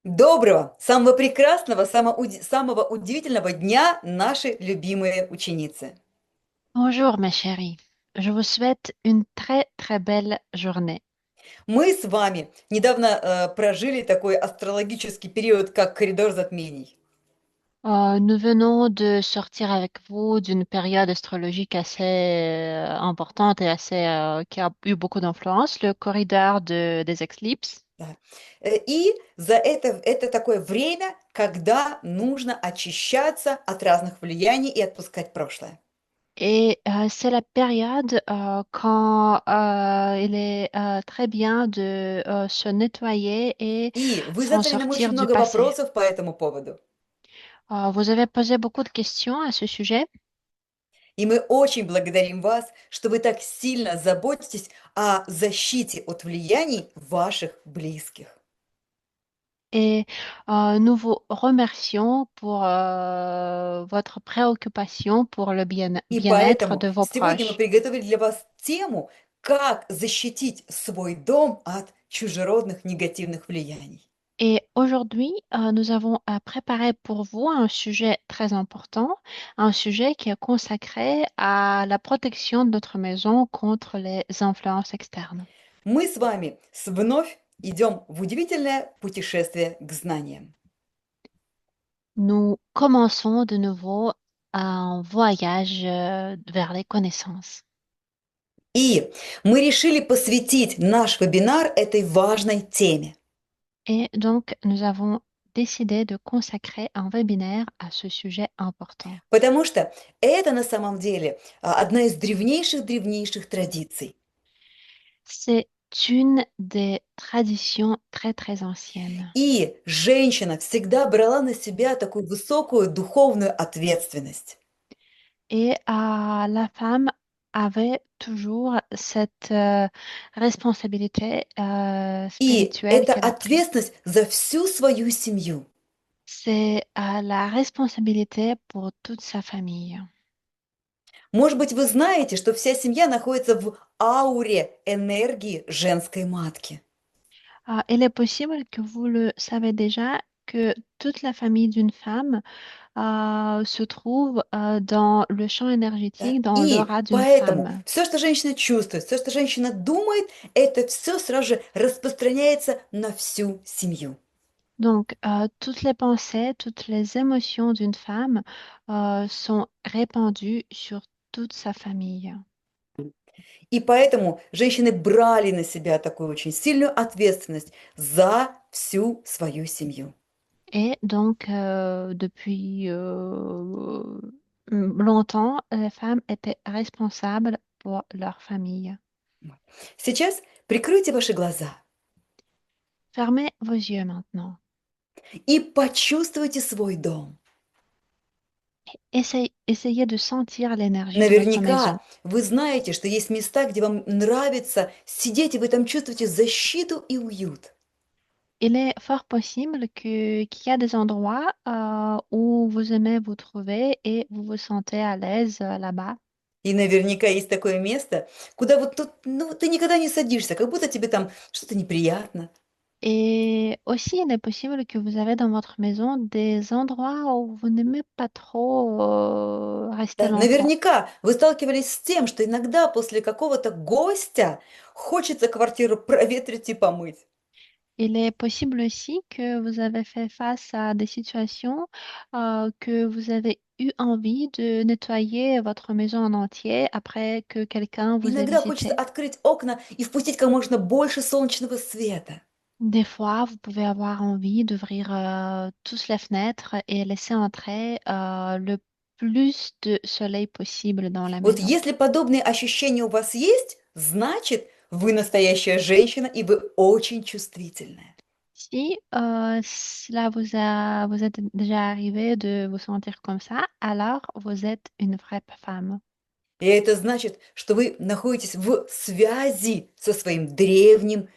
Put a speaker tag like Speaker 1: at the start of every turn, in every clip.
Speaker 1: Доброго, самого прекрасного, самого удивительного дня, наши любимые ученицы.
Speaker 2: Bonjour ma chérie, je vous souhaite une très très belle journée.
Speaker 1: Мы с вами недавно прожили такой астрологический период, как коридор затмений.
Speaker 2: Nous venons de sortir avec vous d'une période astrologique assez importante et qui a eu beaucoup d'influence, le corridor des éclipses.
Speaker 1: Да. И за это такое время, когда нужно очищаться от разных влияний и отпускать прошлое.
Speaker 2: Et c'est la période quand il est très bien de se nettoyer et
Speaker 1: И вы
Speaker 2: s'en
Speaker 1: задали нам очень
Speaker 2: sortir du
Speaker 1: много
Speaker 2: passé.
Speaker 1: вопросов по этому поводу.
Speaker 2: Vous avez posé beaucoup de questions à ce sujet.
Speaker 1: И мы очень благодарим вас, что вы так сильно заботитесь о защите от влияний ваших близких.
Speaker 2: Et nous vous remercions pour votre préoccupation pour le
Speaker 1: И
Speaker 2: bien-être
Speaker 1: поэтому
Speaker 2: de vos
Speaker 1: сегодня мы
Speaker 2: proches.
Speaker 1: приготовили для вас тему, как защитить свой дом от чужеродных негативных влияний.
Speaker 2: Et aujourd'hui, nous avons préparé pour vous un sujet très important, un sujet qui est consacré à la protection de notre maison contre les influences externes.
Speaker 1: Мы с вами вновь идем в удивительное путешествие к знаниям.
Speaker 2: Nous commençons de nouveau un voyage vers les connaissances.
Speaker 1: И мы решили посвятить наш вебинар этой важной теме.
Speaker 2: Et donc, nous avons décidé de consacrer un webinaire à ce sujet important.
Speaker 1: Потому что это на самом деле одна из древнейших традиций.
Speaker 2: C'est une des traditions très, très anciennes.
Speaker 1: И женщина всегда брала на себя такую высокую духовную ответственность.
Speaker 2: Et la femme avait toujours cette responsabilité
Speaker 1: И
Speaker 2: spirituelle
Speaker 1: это
Speaker 2: qu'elle a prise.
Speaker 1: ответственность за всю свою семью.
Speaker 2: C'est la responsabilité pour toute sa famille.
Speaker 1: Может быть, вы знаете, что вся семья находится в ауре энергии женской матки.
Speaker 2: Il est possible que vous le savez déjà que toute la famille d'une femme se trouve dans le champ
Speaker 1: Да?
Speaker 2: énergétique, dans
Speaker 1: И
Speaker 2: l'aura d'une
Speaker 1: поэтому
Speaker 2: femme.
Speaker 1: все, что женщина чувствует, все, что женщина думает, это все сразу же распространяется на всю семью.
Speaker 2: Donc, toutes les pensées, toutes les émotions d'une femme sont répandues sur toute sa famille.
Speaker 1: И поэтому женщины брали на себя такую очень сильную ответственность за всю свою семью.
Speaker 2: Et donc, depuis longtemps, les femmes étaient responsables pour leur famille.
Speaker 1: Сейчас прикройте ваши глаза
Speaker 2: Fermez vos yeux maintenant.
Speaker 1: и почувствуйте свой дом.
Speaker 2: Essayez de sentir l'énergie de votre maison.
Speaker 1: Наверняка вы знаете, что есть места, где вам нравится сидеть, и вы там чувствуете защиту и уют.
Speaker 2: Il est fort possible qu'il y a des endroits où vous aimez vous trouver et vous vous sentez à l'aise là-bas.
Speaker 1: И наверняка есть такое место, куда вот тут, ну, ты никогда не садишься, как будто тебе там что-то неприятно.
Speaker 2: Et aussi, il est possible que vous avez dans votre maison des endroits où vous n'aimez pas trop rester
Speaker 1: Да,
Speaker 2: longtemps.
Speaker 1: наверняка вы сталкивались с тем, что иногда после какого-то гостя хочется квартиру проветрить и помыть.
Speaker 2: Il est possible aussi que vous avez fait face à des situations que vous avez eu envie de nettoyer votre maison en entier après que quelqu'un vous ait
Speaker 1: Иногда хочется
Speaker 2: visité.
Speaker 1: открыть окна и впустить как можно больше солнечного света.
Speaker 2: Des fois, vous pouvez avoir envie d'ouvrir tous les fenêtres et laisser entrer le plus de soleil possible dans la
Speaker 1: Вот
Speaker 2: maison.
Speaker 1: если подобные ощущения у вас есть, значит, вы настоящая женщина, и вы очень чувствительная.
Speaker 2: Si cela vous est déjà arrivé de vous sentir comme ça, alors vous êtes une vraie femme.
Speaker 1: И это значит, что вы находитесь в связи со своим древним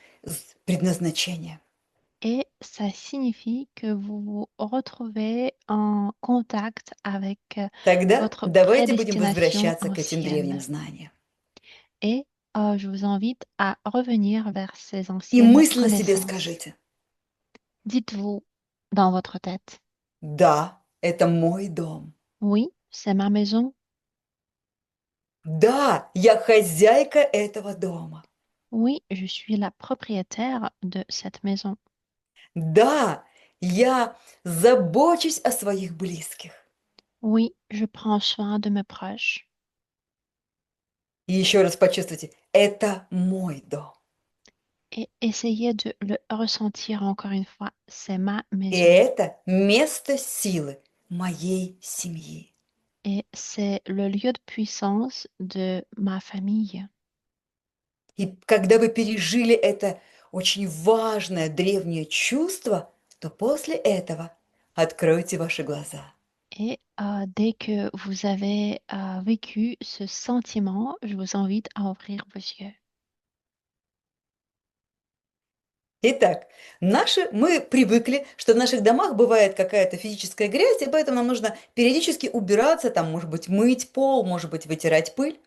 Speaker 1: предназначением.
Speaker 2: Et ça signifie que vous vous retrouvez en contact avec
Speaker 1: Тогда
Speaker 2: votre
Speaker 1: давайте будем
Speaker 2: prédestination
Speaker 1: возвращаться к этим древним
Speaker 2: ancienne.
Speaker 1: знаниям.
Speaker 2: Et je vous invite à revenir vers ces
Speaker 1: И
Speaker 2: anciennes
Speaker 1: мысленно себе
Speaker 2: connaissances.
Speaker 1: скажите,
Speaker 2: Dites-vous dans votre tête.
Speaker 1: Да, это мой дом.
Speaker 2: Oui, c'est ma maison.
Speaker 1: Да, я хозяйка этого дома.
Speaker 2: Oui, je suis la propriétaire de cette maison.
Speaker 1: Да, я забочусь о своих близких.
Speaker 2: Oui, je prends soin de mes proches.
Speaker 1: И еще раз почувствуйте, это мой дом.
Speaker 2: Et essayez de le ressentir encore une fois. C'est ma
Speaker 1: И
Speaker 2: maison.
Speaker 1: это место силы моей семьи.
Speaker 2: Et c'est le lieu de puissance de ma famille.
Speaker 1: И когда вы пережили это очень важное древнее чувство, то после этого откройте ваши глаза.
Speaker 2: Et dès que vous avez vécu ce sentiment, je vous invite à ouvrir vos yeux.
Speaker 1: Итак, мы привыкли, что в наших домах бывает какая-то физическая грязь, и поэтому нам нужно периодически убираться, там, может быть, мыть пол, может быть, вытирать пыль.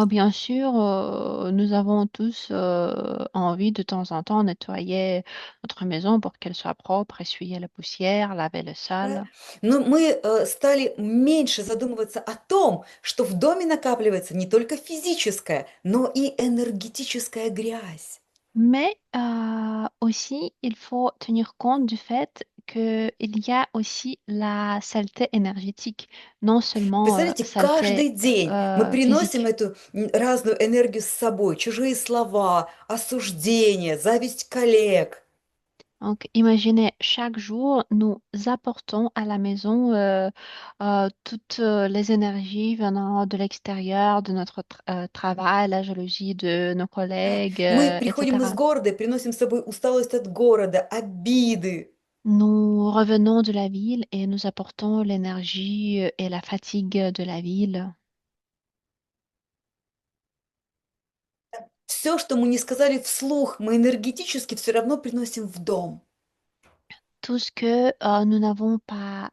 Speaker 2: Bien sûr, nous avons tous envie de temps en temps nettoyer notre maison pour qu'elle soit propre, essuyer la poussière, laver le
Speaker 1: Да?
Speaker 2: sol.
Speaker 1: Но мы стали меньше задумываться о том, что в доме накапливается не только физическая, но и энергетическая грязь.
Speaker 2: Mais aussi, il faut tenir compte du fait qu'il y a aussi la saleté énergétique, non seulement
Speaker 1: Представляете,
Speaker 2: saleté
Speaker 1: каждый день мы приносим
Speaker 2: physique.
Speaker 1: эту разную энергию с собой, чужие слова, осуждение, зависть коллег.
Speaker 2: Donc, imaginez, chaque jour, nous apportons à la maison toutes les énergies venant de l'extérieur, de notre travail, la jalousie de nos
Speaker 1: Да?
Speaker 2: collègues,
Speaker 1: Мы приходим из
Speaker 2: etc.
Speaker 1: города и приносим с собой усталость от города, обиды.
Speaker 2: Nous revenons de la ville et nous apportons l'énergie et la fatigue de la ville.
Speaker 1: Все, что мы не сказали вслух, мы энергетически все равно приносим в дом.
Speaker 2: Tout ce que nous n'avons pas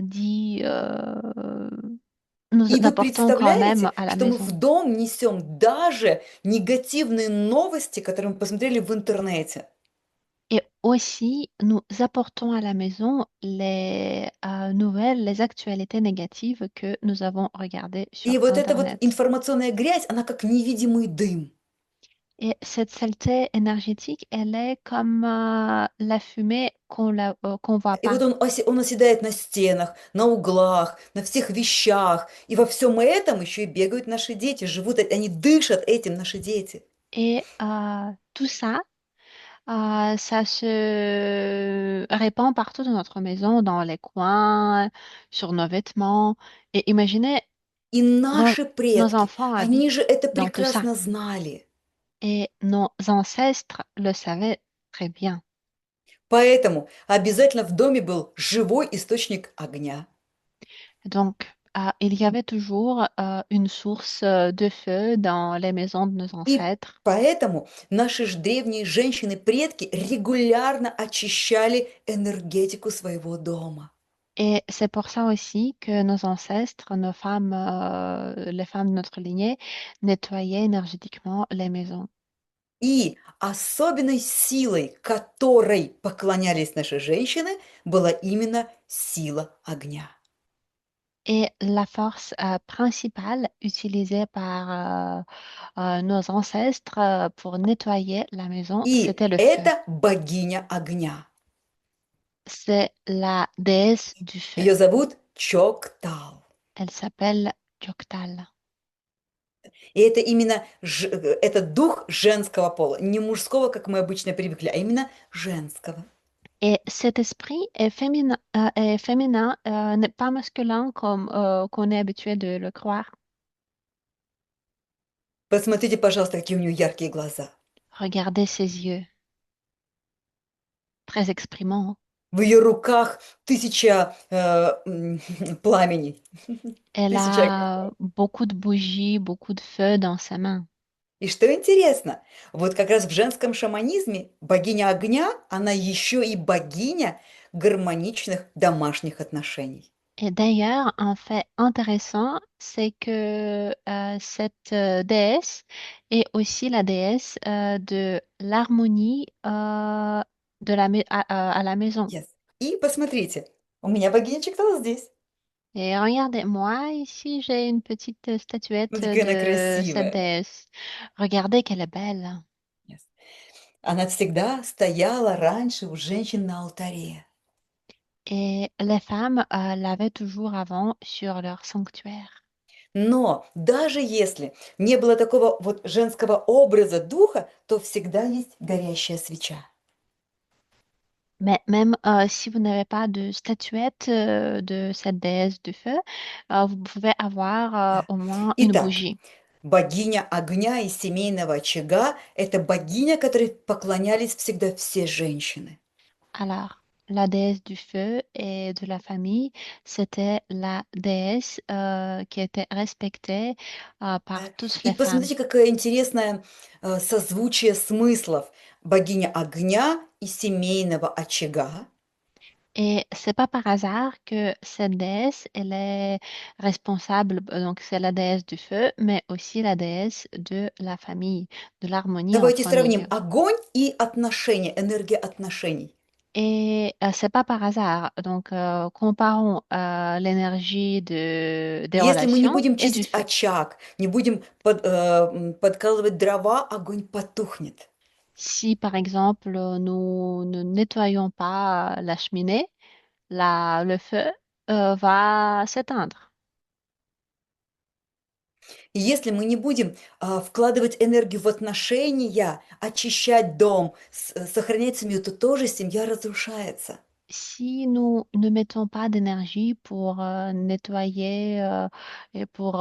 Speaker 2: dit, nous
Speaker 1: И вы
Speaker 2: apportons quand même
Speaker 1: представляете,
Speaker 2: à la
Speaker 1: что мы в
Speaker 2: maison.
Speaker 1: дом несем даже негативные новости, которые мы посмотрели в интернете.
Speaker 2: Et aussi, nous apportons à la maison les nouvelles, les actualités négatives que nous avons regardées
Speaker 1: И
Speaker 2: sur
Speaker 1: вот эта вот
Speaker 2: Internet.
Speaker 1: информационная грязь, она как невидимый дым.
Speaker 2: Et cette saleté énergétique, elle est comme la fumée qu'on voit
Speaker 1: И вот
Speaker 2: pas.
Speaker 1: он оседает на стенах, на углах, на всех вещах. И во всем этом еще и бегают наши дети, живут, они дышат этим, наши дети.
Speaker 2: Et tout ça, ça se répand partout dans notre maison, dans les coins, sur nos vêtements. Et imaginez,
Speaker 1: И
Speaker 2: nos,
Speaker 1: наши
Speaker 2: nos
Speaker 1: предки,
Speaker 2: enfants
Speaker 1: они
Speaker 2: habitent
Speaker 1: же это
Speaker 2: dans tout ça.
Speaker 1: прекрасно знали.
Speaker 2: Et nos ancêtres le savaient très bien.
Speaker 1: Поэтому обязательно в доме был живой источник огня.
Speaker 2: Donc, il y avait toujours une source de feu dans les maisons de nos
Speaker 1: И
Speaker 2: ancêtres.
Speaker 1: поэтому наши древние женщины-предки регулярно очищали энергетику своего дома.
Speaker 2: Et c'est pour ça aussi que nos ancêtres, nos femmes, les femmes de notre lignée, nettoyaient énergétiquement les maisons.
Speaker 1: И особенной силой, которой поклонялись наши женщины, была именно сила огня.
Speaker 2: Et la force principale utilisée par nos ancêtres pour nettoyer la maison,
Speaker 1: И
Speaker 2: c'était le feu.
Speaker 1: это богиня огня.
Speaker 2: C'est la déesse du feu.
Speaker 1: Ее зовут Чоктал.
Speaker 2: Elle s'appelle Joktal.
Speaker 1: И это именно это дух женского пола, не мужского, как мы обычно привыкли, а именно женского.
Speaker 2: Et cet esprit est féminin, n'est pas masculin comme qu'on est habitué de le croire.
Speaker 1: Посмотрите, пожалуйста, какие у нее яркие глаза.
Speaker 2: Regardez ses yeux, très exprimants.
Speaker 1: В ее руках тысяча пламеней,
Speaker 2: Elle
Speaker 1: тысяча огней.
Speaker 2: a beaucoup de bougies, beaucoup de feu dans sa main.
Speaker 1: И что интересно, вот как раз в женском шаманизме богиня огня, она еще и богиня гармоничных домашних отношений.
Speaker 2: Et d'ailleurs, un fait intéressant, c'est que cette déesse est aussi la déesse de l'harmonie à la maison.
Speaker 1: Yes. И посмотрите, у меня богиня Чиктала здесь.
Speaker 2: Et regardez-moi, ici j'ai une petite
Speaker 1: Вот
Speaker 2: statuette
Speaker 1: какая она
Speaker 2: de cette
Speaker 1: красивая.
Speaker 2: déesse. Regardez qu'elle est belle.
Speaker 1: Yes. Она всегда стояла раньше у женщин на алтаре.
Speaker 2: Et les femmes l'avaient toujours avant sur leur sanctuaire.
Speaker 1: Но даже если не было такого вот женского образа духа, то всегда есть горящая свеча.
Speaker 2: Mais même si vous n'avez pas de statuette de cette déesse du feu, vous pouvez avoir
Speaker 1: Да.
Speaker 2: au moins une
Speaker 1: Итак,
Speaker 2: bougie.
Speaker 1: богиня огня и семейного очага– это богиня, которой поклонялись всегда все женщины.
Speaker 2: Alors, la déesse du feu et de la famille, c'était la déesse qui était respectée par
Speaker 1: Да.
Speaker 2: toutes
Speaker 1: И
Speaker 2: les femmes.
Speaker 1: посмотрите, какое интересное созвучие смыслов. Богиня огня и семейного очага.
Speaker 2: Et c'est pas par hasard que cette déesse, elle est responsable, donc c'est la déesse du feu, mais aussi la déesse de la famille, de l'harmonie en
Speaker 1: Давайте
Speaker 2: premier
Speaker 1: сравним
Speaker 2: lieu.
Speaker 1: огонь и отношения, энергия отношений.
Speaker 2: Et c'est pas par hasard. Donc, comparons l'énergie des
Speaker 1: Если мы не
Speaker 2: relations
Speaker 1: будем
Speaker 2: et du
Speaker 1: чистить
Speaker 2: feu.
Speaker 1: очаг, не будем подкалывать дрова, огонь потухнет.
Speaker 2: Si, par exemple, nous ne nettoyons pas la cheminée, le feu va s'éteindre.
Speaker 1: И если мы не будем вкладывать энергию в отношения, очищать дом, сохранять семью, то тоже семья разрушается.
Speaker 2: Si nous ne mettons pas d'énergie pour nettoyer et pour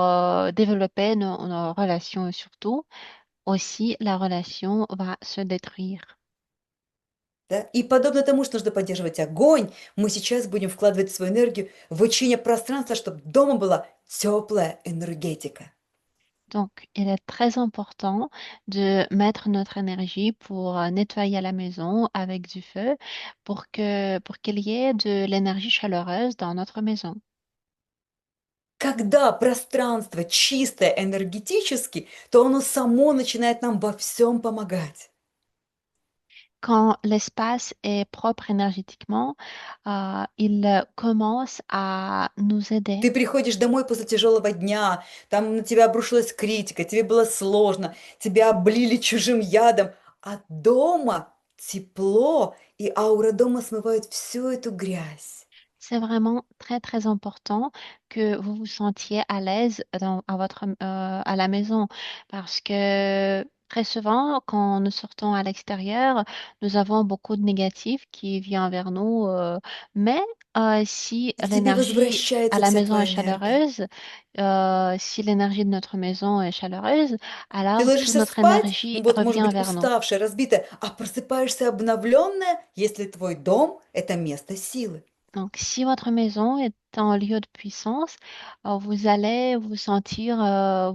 Speaker 2: développer nos relations, et surtout, aussi la relation va se détruire.
Speaker 1: Да? И подобно тому, что нужно поддерживать огонь, мы сейчас будем вкладывать свою энергию в учение пространства, чтобы дома была теплая энергетика.
Speaker 2: Donc, il est très important de mettre notre énergie pour nettoyer la maison avec du feu pour qu'il y ait de l'énergie chaleureuse dans notre maison.
Speaker 1: Когда пространство чистое энергетически, то оно само начинает нам во всем помогать.
Speaker 2: Quand l'espace est propre énergétiquement, il commence à nous aider.
Speaker 1: Ты приходишь домой после тяжелого дня, там на тебя обрушилась критика, тебе было сложно, тебя облили чужим ядом, а дома тепло, и аура дома смывает всю эту грязь.
Speaker 2: C'est vraiment très, très important que vous vous sentiez à l'aise à la maison parce que très souvent, quand nous sortons à l'extérieur, nous avons beaucoup de négatifs qui viennent vers nous. Mais si
Speaker 1: И к тебе
Speaker 2: l'énergie à
Speaker 1: возвращается
Speaker 2: la
Speaker 1: вся
Speaker 2: maison est
Speaker 1: твоя энергия.
Speaker 2: chaleureuse, si l'énergie de notre maison est chaleureuse,
Speaker 1: Ты
Speaker 2: alors toute
Speaker 1: ложишься
Speaker 2: notre
Speaker 1: спать,
Speaker 2: énergie
Speaker 1: вот, может
Speaker 2: revient
Speaker 1: быть,
Speaker 2: vers nous.
Speaker 1: уставшая, разбитая, а просыпаешься обновленная, если твой дом– это место силы.
Speaker 2: Donc, si votre maison est un lieu de puissance, vous allez vous sentir,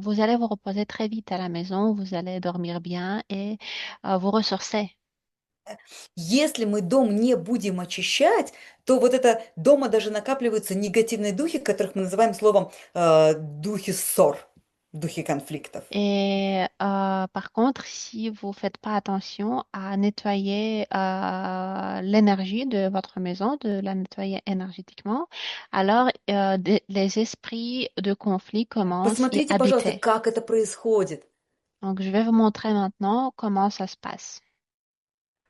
Speaker 2: vous allez vous reposer très vite à la maison, vous allez dormir bien et vous ressourcer.
Speaker 1: Если мы дом не будем очищать, то вот это дома даже накапливаются негативные духи, которых мы называем словом духи ссор, духи конфликтов.
Speaker 2: Et par contre, si vous ne faites pas attention à nettoyer l'énergie de votre maison, de la nettoyer énergétiquement, alors les esprits de conflit commencent à y
Speaker 1: Посмотрите, пожалуйста,
Speaker 2: habiter.
Speaker 1: как это происходит.
Speaker 2: Donc, je vais vous montrer maintenant comment ça se passe.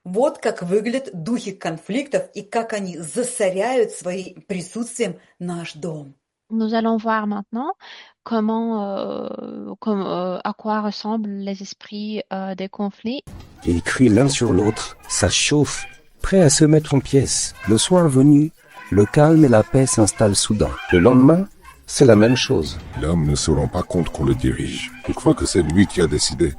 Speaker 1: Вот как выглядят духи конфликтов и как они засоряют своим присутствием наш дом.
Speaker 2: Nous allons voir maintenant à quoi ressemblent les esprits des conflits.
Speaker 3: Ils crient l'un sur l'autre, ça chauffe, prêt à se mettre en pièces. Le soir venu, le calme et la paix s'installent soudain. Le lendemain, c'est la même chose.
Speaker 4: L'homme ne se rend pas compte qu'on le dirige. Il croit que c'est lui qui a décidé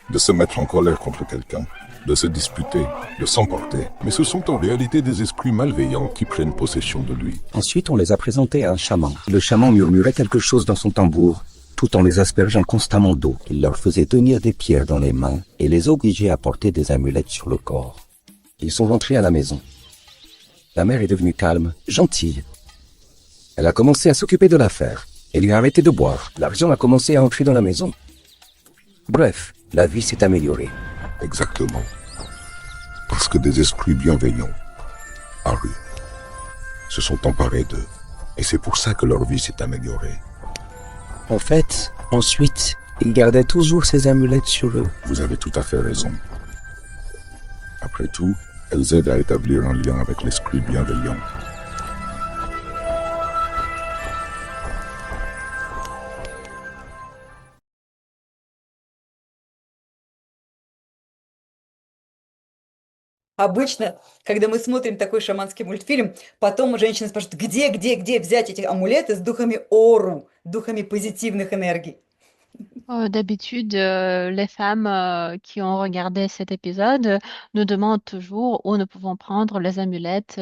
Speaker 4: de se mettre en colère contre quelqu'un, de se disputer, de s'emporter. Mais ce sont en réalité des esprits malveillants qui prennent possession de lui.
Speaker 3: Ensuite, on les a présentés à un chaman. Le chaman murmurait quelque chose dans son tambour, tout en les aspergeant constamment d'eau. Il leur faisait tenir des pierres dans les mains et les obligeait à porter des amulettes sur le corps. Ils sont rentrés à la maison. La mère est devenue calme, gentille. Elle a commencé à s'occuper de l'affaire. Elle lui a arrêté de boire. L'argent a commencé à entrer dans la maison. Bref, la vie s'est améliorée.
Speaker 4: Exactement. Parce parce que des esprits bienveillants arrivent, se sont emparés d'eux. Et c'est pour ça que leur vie s'est améliorée.
Speaker 3: En fait, ensuite, ils gardaient toujours ces amulettes sur eux.
Speaker 4: Vous avez tout à fait raison. Après tout, elles aident à établir un lien avec l'esprit bienveillant.
Speaker 1: Обычно, когда мы смотрим такой шаманский мультфильм, потом женщины спрашивают, где взять эти амулеты с духами Ору, духами позитивных энергий.
Speaker 2: D'habitude, les femmes qui ont regardé cet épisode nous demandent toujours où nous pouvons prendre les amulettes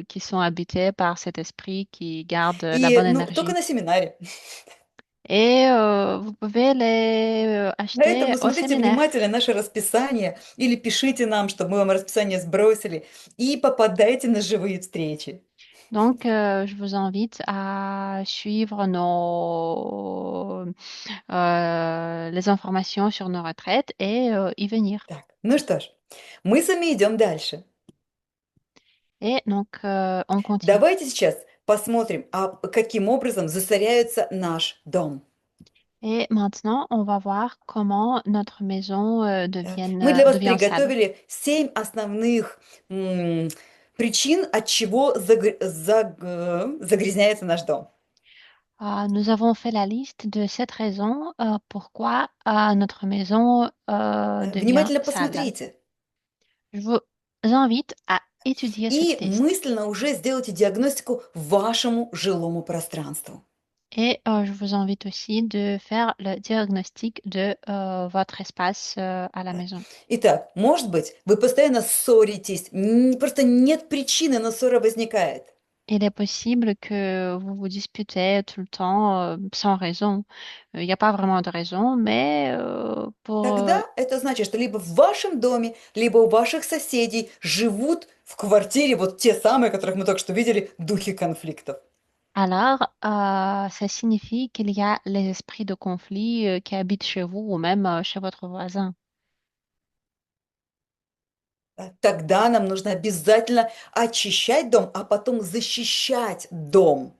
Speaker 2: qui sont habitées par cet esprit qui garde la
Speaker 1: И,
Speaker 2: bonne
Speaker 1: ну, только
Speaker 2: énergie.
Speaker 1: на семинаре.
Speaker 2: Et vous pouvez les acheter
Speaker 1: Поэтому
Speaker 2: au
Speaker 1: смотрите
Speaker 2: séminaire.
Speaker 1: внимательно наше расписание или пишите нам, чтобы мы вам расписание сбросили, и попадайте на живые встречи.
Speaker 2: Donc, je vous invite à suivre les informations sur nos retraites et y venir.
Speaker 1: Так, ну что ж, мы с вами идем дальше.
Speaker 2: Et donc, on continue.
Speaker 1: Давайте сейчас посмотрим, каким образом засоряется наш дом.
Speaker 2: Et maintenant, on va voir comment notre maison
Speaker 1: Мы для вас
Speaker 2: devient sale.
Speaker 1: приготовили 7 основных причин, от чего загрязняется наш дом.
Speaker 2: Nous avons fait la liste de 7 raisons pourquoi notre maison devient
Speaker 1: Внимательно
Speaker 2: sale.
Speaker 1: посмотрите
Speaker 2: Je vous invite à étudier
Speaker 1: и
Speaker 2: cette liste.
Speaker 1: мысленно уже сделайте диагностику вашему жилому пространству.
Speaker 2: Et je vous invite aussi de faire le diagnostic de votre espace à la maison.
Speaker 1: Итак, может быть, вы постоянно ссоритесь, просто нет причины, но ссора возникает.
Speaker 2: Il est possible que vous vous disputez tout le temps sans raison. Il n'y a pas vraiment de raison, mais
Speaker 1: Тогда это значит, что либо в вашем доме, либо у ваших соседей живут в квартире вот те самые, которых мы только что видели, духи конфликтов.
Speaker 2: alors ça signifie qu'il y a les esprits de conflit qui habitent chez vous ou même chez votre voisin.
Speaker 1: Тогда нам нужно обязательно очищать дом, а потом защищать дом.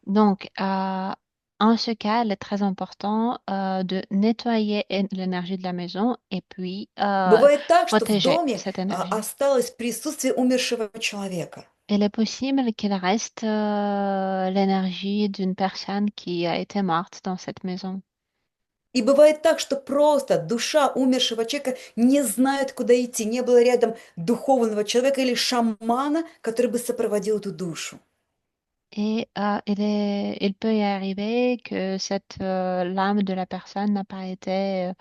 Speaker 2: Donc, en ce cas, il est très important de nettoyer l'énergie de la maison et puis
Speaker 1: Бывает так, что в
Speaker 2: protéger
Speaker 1: доме
Speaker 2: cette énergie.
Speaker 1: осталось присутствие умершего человека.
Speaker 2: Il est possible qu'il reste l'énergie d'une personne qui a été morte dans cette maison.
Speaker 1: И bывает так, что просто душа умершего человека не знает, куда идти. Не было рядом духовного человека или шамана, который бы сопроводил эту душу.
Speaker 2: Et il peut y arriver que cette l'âme de la personne n'a pas été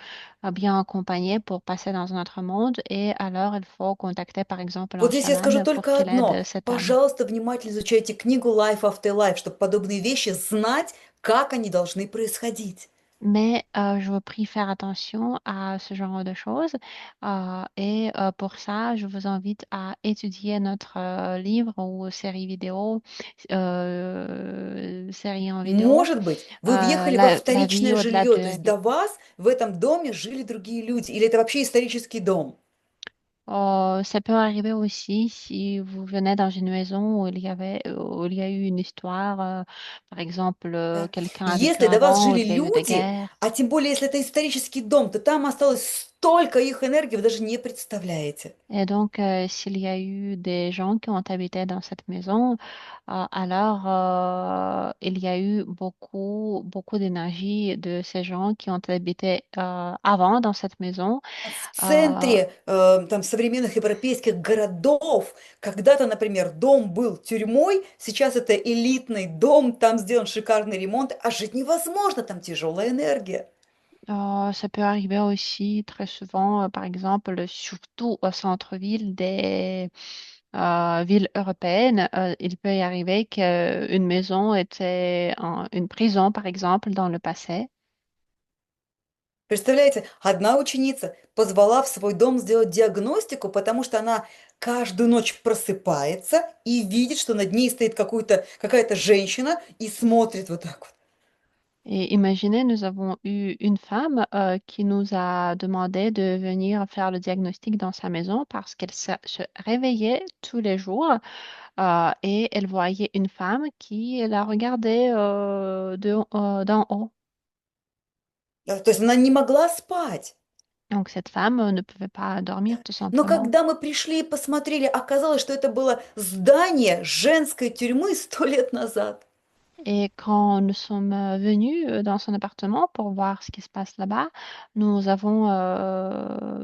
Speaker 2: bien accompagnée pour passer dans un autre monde et alors il faut contacter par exemple un
Speaker 1: Вот здесь я скажу
Speaker 2: chaman pour
Speaker 1: только
Speaker 2: qu'il
Speaker 1: одно.
Speaker 2: aide cette âme.
Speaker 1: Пожалуйста, внимательно изучайте книгу Life After Life, чтобы подобные вещи знать, как они должны происходить.
Speaker 2: Mais je vous prie faire attention à ce genre de choses. Et pour ça, je vous invite à étudier notre livre ou série en vidéo,
Speaker 1: Может быть, вы въехали во
Speaker 2: la vie
Speaker 1: вторичное
Speaker 2: au-delà
Speaker 1: жилье,
Speaker 2: de
Speaker 1: то
Speaker 2: la
Speaker 1: есть
Speaker 2: vie.
Speaker 1: до вас в этом доме жили другие люди, или это вообще исторический дом.
Speaker 2: Ça peut arriver aussi si vous venez dans une maison où il y a eu une histoire, par exemple,
Speaker 1: Да.
Speaker 2: quelqu'un a vécu
Speaker 1: Если до вас
Speaker 2: avant, où
Speaker 1: жили
Speaker 2: il y a eu des
Speaker 1: люди,
Speaker 2: guerres.
Speaker 1: а тем более, если это исторический дом, то там осталось столько их энергии, вы даже не представляете.
Speaker 2: Et donc, s'il y a eu des gens qui ont habité dans cette maison, alors il y a eu beaucoup d'énergie de ces gens qui ont habité avant dans cette maison.
Speaker 1: В
Speaker 2: Euh,
Speaker 1: центре там, современных европейских городов когда-то, например, дом был тюрьмой, сейчас это элитный дом, там сделан шикарный ремонт, а жить невозможно, там тяжелая энергия.
Speaker 2: Ça peut arriver aussi très souvent, par exemple, surtout au centre-ville des villes européennes, il peut y arriver qu'une maison était une prison, par exemple, dans le passé.
Speaker 1: Представляете, одна ученица позвала в свой дом сделать диагностику, потому что она каждую ночь просыпается и видит, что над ней стоит какая-то женщина и смотрит вот так вот.
Speaker 2: Et imaginez, nous avons eu une femme qui nous a demandé de venir faire le diagnostic dans sa maison parce qu'elle se réveillait tous les jours et elle voyait une femme qui la regardait d'en haut.
Speaker 1: То есть она не могла спать.
Speaker 2: Donc cette femme ne pouvait pas dormir tout
Speaker 1: Но
Speaker 2: simplement.
Speaker 1: когда мы пришли и посмотрели, оказалось, что это было здание женской тюрьмы 100 лет назад.
Speaker 2: Et quand nous sommes venus dans son appartement pour voir ce qui se passe là-bas, nous avons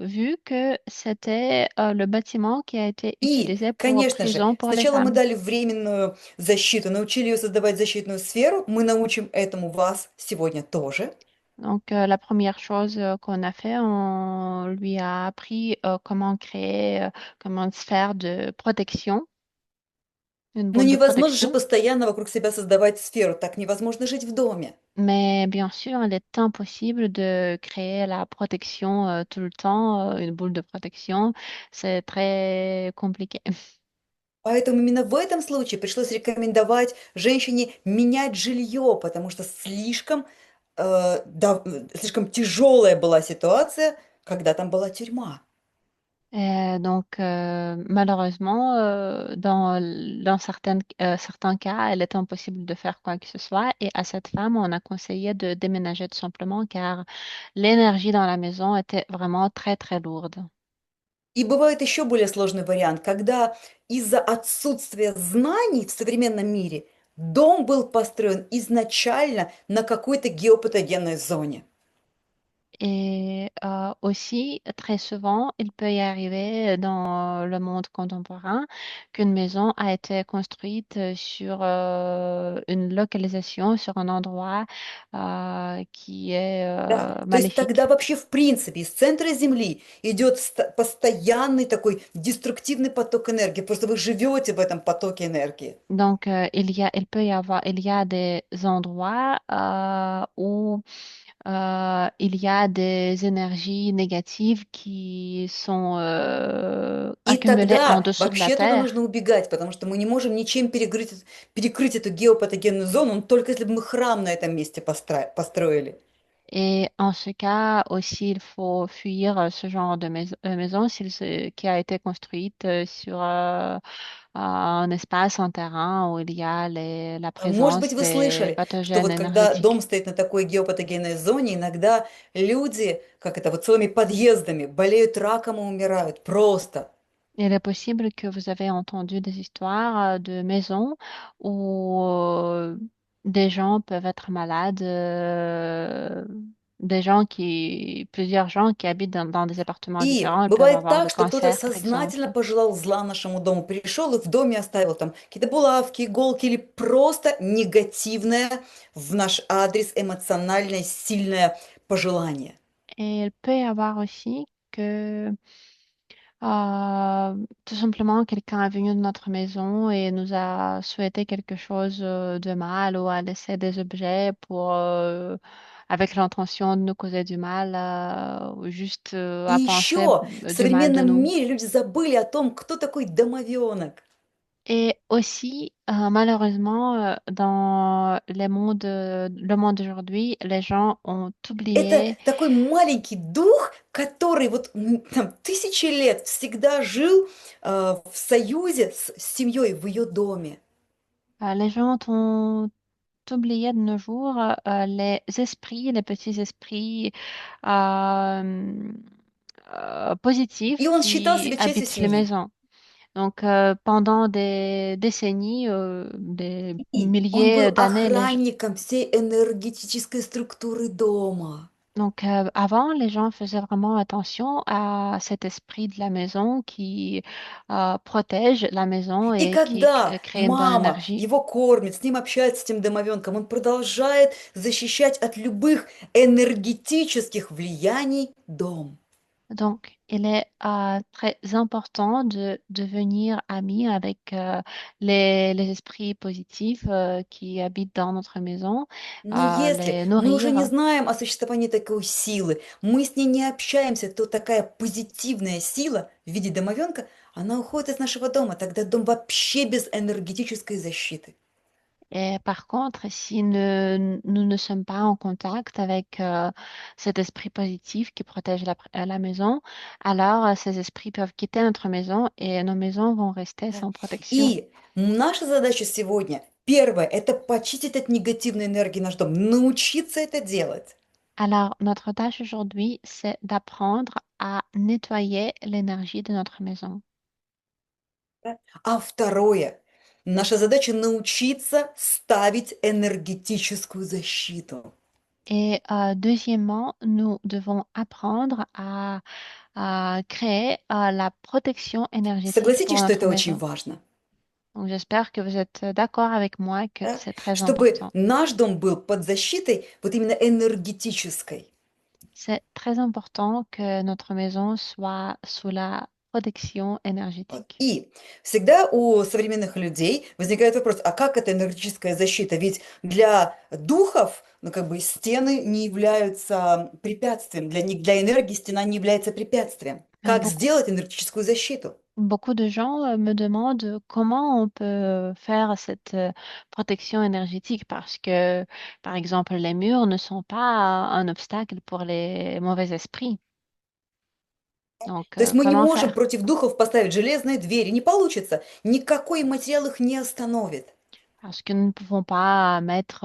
Speaker 2: vu que c'était le bâtiment qui a été
Speaker 1: И,
Speaker 2: utilisé pour
Speaker 1: конечно же,
Speaker 2: prison pour les
Speaker 1: сначала мы
Speaker 2: femmes.
Speaker 1: дали временную защиту, научили ее создавать защитную сферу. Мы научим этому вас сегодня тоже.
Speaker 2: Donc la première chose qu'on a fait, on lui a appris comment créer, comment une sphère de protection, une
Speaker 1: Но
Speaker 2: boule de
Speaker 1: невозможно же
Speaker 2: protection.
Speaker 1: постоянно вокруг себя создавать сферу. Так невозможно жить в доме.
Speaker 2: Mais bien sûr, il est impossible de créer la protection tout le temps, une boule de protection. C'est très compliqué.
Speaker 1: Поэтому именно в этом случае пришлось рекомендовать женщине менять жилье, потому что слишком тяжелая была ситуация, когда там была тюрьма.
Speaker 2: Donc, malheureusement, certains cas, il est impossible de faire quoi que ce soit. Et à cette femme, on a conseillé de déménager tout simplement car l'énergie dans la maison était vraiment très, très lourde.
Speaker 1: И бывает еще более сложный вариант, когда из-за отсутствия знаний в современном мире дом был построен изначально на какой-то геопатогенной зоне.
Speaker 2: Et aussi, très souvent, il peut y arriver dans le monde contemporain qu'une maison a été construite sur une localisation, sur un endroit qui est
Speaker 1: Да, то есть тогда
Speaker 2: maléfique.
Speaker 1: вообще в принципе из центра Земли идет постоянный такой деструктивный поток энергии. Просто вы живете в этом потоке энергии.
Speaker 2: Donc, il y a des endroits où il y a des énergies négatives qui sont
Speaker 1: И
Speaker 2: accumulées en
Speaker 1: тогда
Speaker 2: dessous de la
Speaker 1: вообще туда
Speaker 2: terre.
Speaker 1: нужно убегать, потому что мы не можем ничем перекрыть эту геопатогенную зону, ну, только если бы мы храм на этом месте построили.
Speaker 2: Et en ce cas aussi, il faut fuir ce genre de maison qui a été construite sur un espace, un terrain où il y a la
Speaker 1: Может быть,
Speaker 2: présence
Speaker 1: вы
Speaker 2: des
Speaker 1: слышали, что
Speaker 2: pathogènes
Speaker 1: вот когда дом
Speaker 2: énergétiques.
Speaker 1: стоит на такой геопатогенной зоне, иногда люди, как это, вот целыми подъездами болеют раком и умирают. Просто.
Speaker 2: Il est possible que vous avez entendu des histoires de maisons où des gens peuvent être malades, plusieurs gens qui habitent dans des appartements
Speaker 1: И
Speaker 2: différents, ils peuvent
Speaker 1: бывает
Speaker 2: avoir
Speaker 1: так,
Speaker 2: le
Speaker 1: что кто-то
Speaker 2: cancer, par
Speaker 1: сознательно
Speaker 2: exemple.
Speaker 1: пожелал зла нашему дому, пришел и в доме оставил там какие-то булавки, иголки или просто негативное в наш адрес эмоциональное сильное пожелание.
Speaker 2: Et il peut y avoir aussi que tout simplement quelqu'un est venu de notre maison et nous a souhaité quelque chose de mal ou a laissé des objets avec l'intention de nous causer du mal ou juste
Speaker 1: И
Speaker 2: à penser
Speaker 1: еще в
Speaker 2: du mal de
Speaker 1: современном
Speaker 2: nous.
Speaker 1: мире люди забыли о том, кто такой домовенок.
Speaker 2: Et aussi, malheureusement, dans le monde d'aujourd'hui, les gens ont
Speaker 1: Это
Speaker 2: oublié.
Speaker 1: такой маленький дух, который вот там, тысячи лет всегда жил в союзе с семьей в ее доме.
Speaker 2: Les gens ont oublié de nos jours les esprits, les petits esprits euh, positifs
Speaker 1: И он считал
Speaker 2: qui
Speaker 1: себя частью
Speaker 2: habitent les
Speaker 1: семьи.
Speaker 2: maisons. Donc, pendant des décennies, des
Speaker 1: И он
Speaker 2: milliers
Speaker 1: был
Speaker 2: d'années,
Speaker 1: охранником всей энергетической структуры дома.
Speaker 2: donc avant, les gens faisaient vraiment attention à cet esprit de la maison qui protège la maison
Speaker 1: И
Speaker 2: et qui
Speaker 1: когда
Speaker 2: crée une bonne
Speaker 1: мама
Speaker 2: énergie.
Speaker 1: его кормит, с ним общается, с этим домовенком, он продолжает защищать от любых энергетических влияний дом.
Speaker 2: Donc, il est très important de devenir ami avec les esprits positifs qui habitent dans notre maison,
Speaker 1: Но если
Speaker 2: les
Speaker 1: мы уже не
Speaker 2: nourrir.
Speaker 1: знаем о существовании такой силы, мы с ней не общаемся, то такая позитивная сила в виде домовенка, она уходит из нашего дома. Тогда дом вообще без энергетической защиты.
Speaker 2: Et par contre, si nous ne sommes pas en contact avec cet esprit positif qui protège la maison, alors ces esprits peuvent quitter notre maison et nos maisons vont rester
Speaker 1: Да.
Speaker 2: sans protection.
Speaker 1: И наша задача сегодня, первое, это почистить от негативной энергии наш дом, научиться это делать.
Speaker 2: Alors, notre tâche aujourd'hui, c'est d'apprendre à nettoyer l'énergie de notre maison.
Speaker 1: Да. А второе, наша задача научиться ставить энергетическую защиту.
Speaker 2: Et deuxièmement, nous devons apprendre à créer la protection énergétique
Speaker 1: Согласитесь,
Speaker 2: pour
Speaker 1: что
Speaker 2: notre
Speaker 1: это очень
Speaker 2: maison.
Speaker 1: важно,
Speaker 2: Donc, j'espère que vous êtes d'accord avec moi que
Speaker 1: да?
Speaker 2: c'est très
Speaker 1: Чтобы
Speaker 2: important.
Speaker 1: наш дом был под защитой вот именно энергетической.
Speaker 2: C'est très important que notre maison soit sous la protection
Speaker 1: Вот.
Speaker 2: énergétique.
Speaker 1: И всегда у современных людей возникает вопрос, а как это энергетическая защита? Ведь для духов, ну, как бы стены не являются препятствием, для энергии стена не является препятствием. Как
Speaker 2: Beaucoup,
Speaker 1: сделать энергетическую защиту?
Speaker 2: beaucoup de gens me demandent comment on peut faire cette protection énergétique parce que, par exemple, les murs ne sont pas un obstacle pour les mauvais esprits. Donc,
Speaker 1: То есть мы не
Speaker 2: comment
Speaker 1: можем
Speaker 2: faire?
Speaker 1: против духов поставить железные двери, не получится. Никакой материал их не остановит.
Speaker 2: Parce que nous ne pouvons pas mettre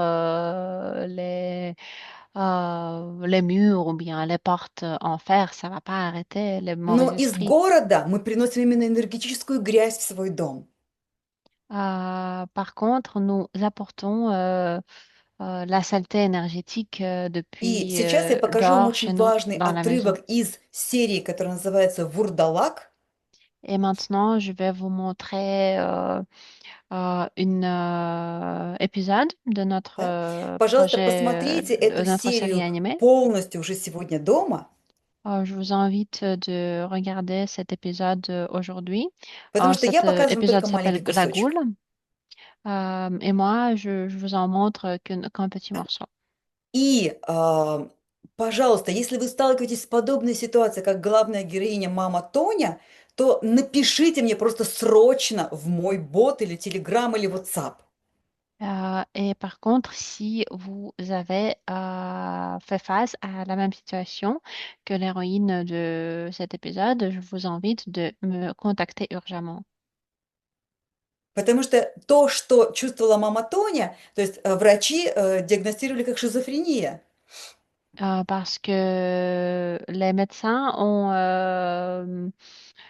Speaker 2: les murs ou bien les portes en fer, ça va pas arrêter les
Speaker 1: Но
Speaker 2: mauvais
Speaker 1: из
Speaker 2: esprits.
Speaker 1: города мы приносим именно энергетическую грязь в свой дом.
Speaker 2: Par contre, nous apportons la saleté énergétique
Speaker 1: И
Speaker 2: depuis
Speaker 1: сейчас я покажу вам
Speaker 2: dehors
Speaker 1: очень
Speaker 2: chez nous,
Speaker 1: важный
Speaker 2: dans la maison.
Speaker 1: отрывок из серии, которая называется «Вурдалак».
Speaker 2: Et maintenant, je vais vous montrer une épisode de notre
Speaker 1: Да? Пожалуйста,
Speaker 2: projet,
Speaker 1: посмотрите
Speaker 2: de
Speaker 1: эту
Speaker 2: notre série
Speaker 1: серию
Speaker 2: animée.
Speaker 1: полностью уже сегодня дома,
Speaker 2: Je vous invite de regarder cet épisode aujourd'hui.
Speaker 1: потому что я
Speaker 2: Cet
Speaker 1: показываю вам
Speaker 2: épisode
Speaker 1: только
Speaker 2: s'appelle
Speaker 1: маленький
Speaker 2: La Goule.
Speaker 1: кусочек.
Speaker 2: Et moi, je vous en montre qu'un petit morceau.
Speaker 1: И, пожалуйста, если вы сталкиваетесь с подобной ситуацией, как главная героиня мама Тоня, то напишите мне просто срочно в мой бот или Telegram или WhatsApp.
Speaker 2: Et par contre, si vous avez fait face à la même situation que l'héroïne de cet épisode, je vous invite de me contacter urgemment.
Speaker 1: Потому что то, что чувствовала мама Тоня, то есть врачи диагностировали как шизофрения.
Speaker 2: Parce que les médecins ont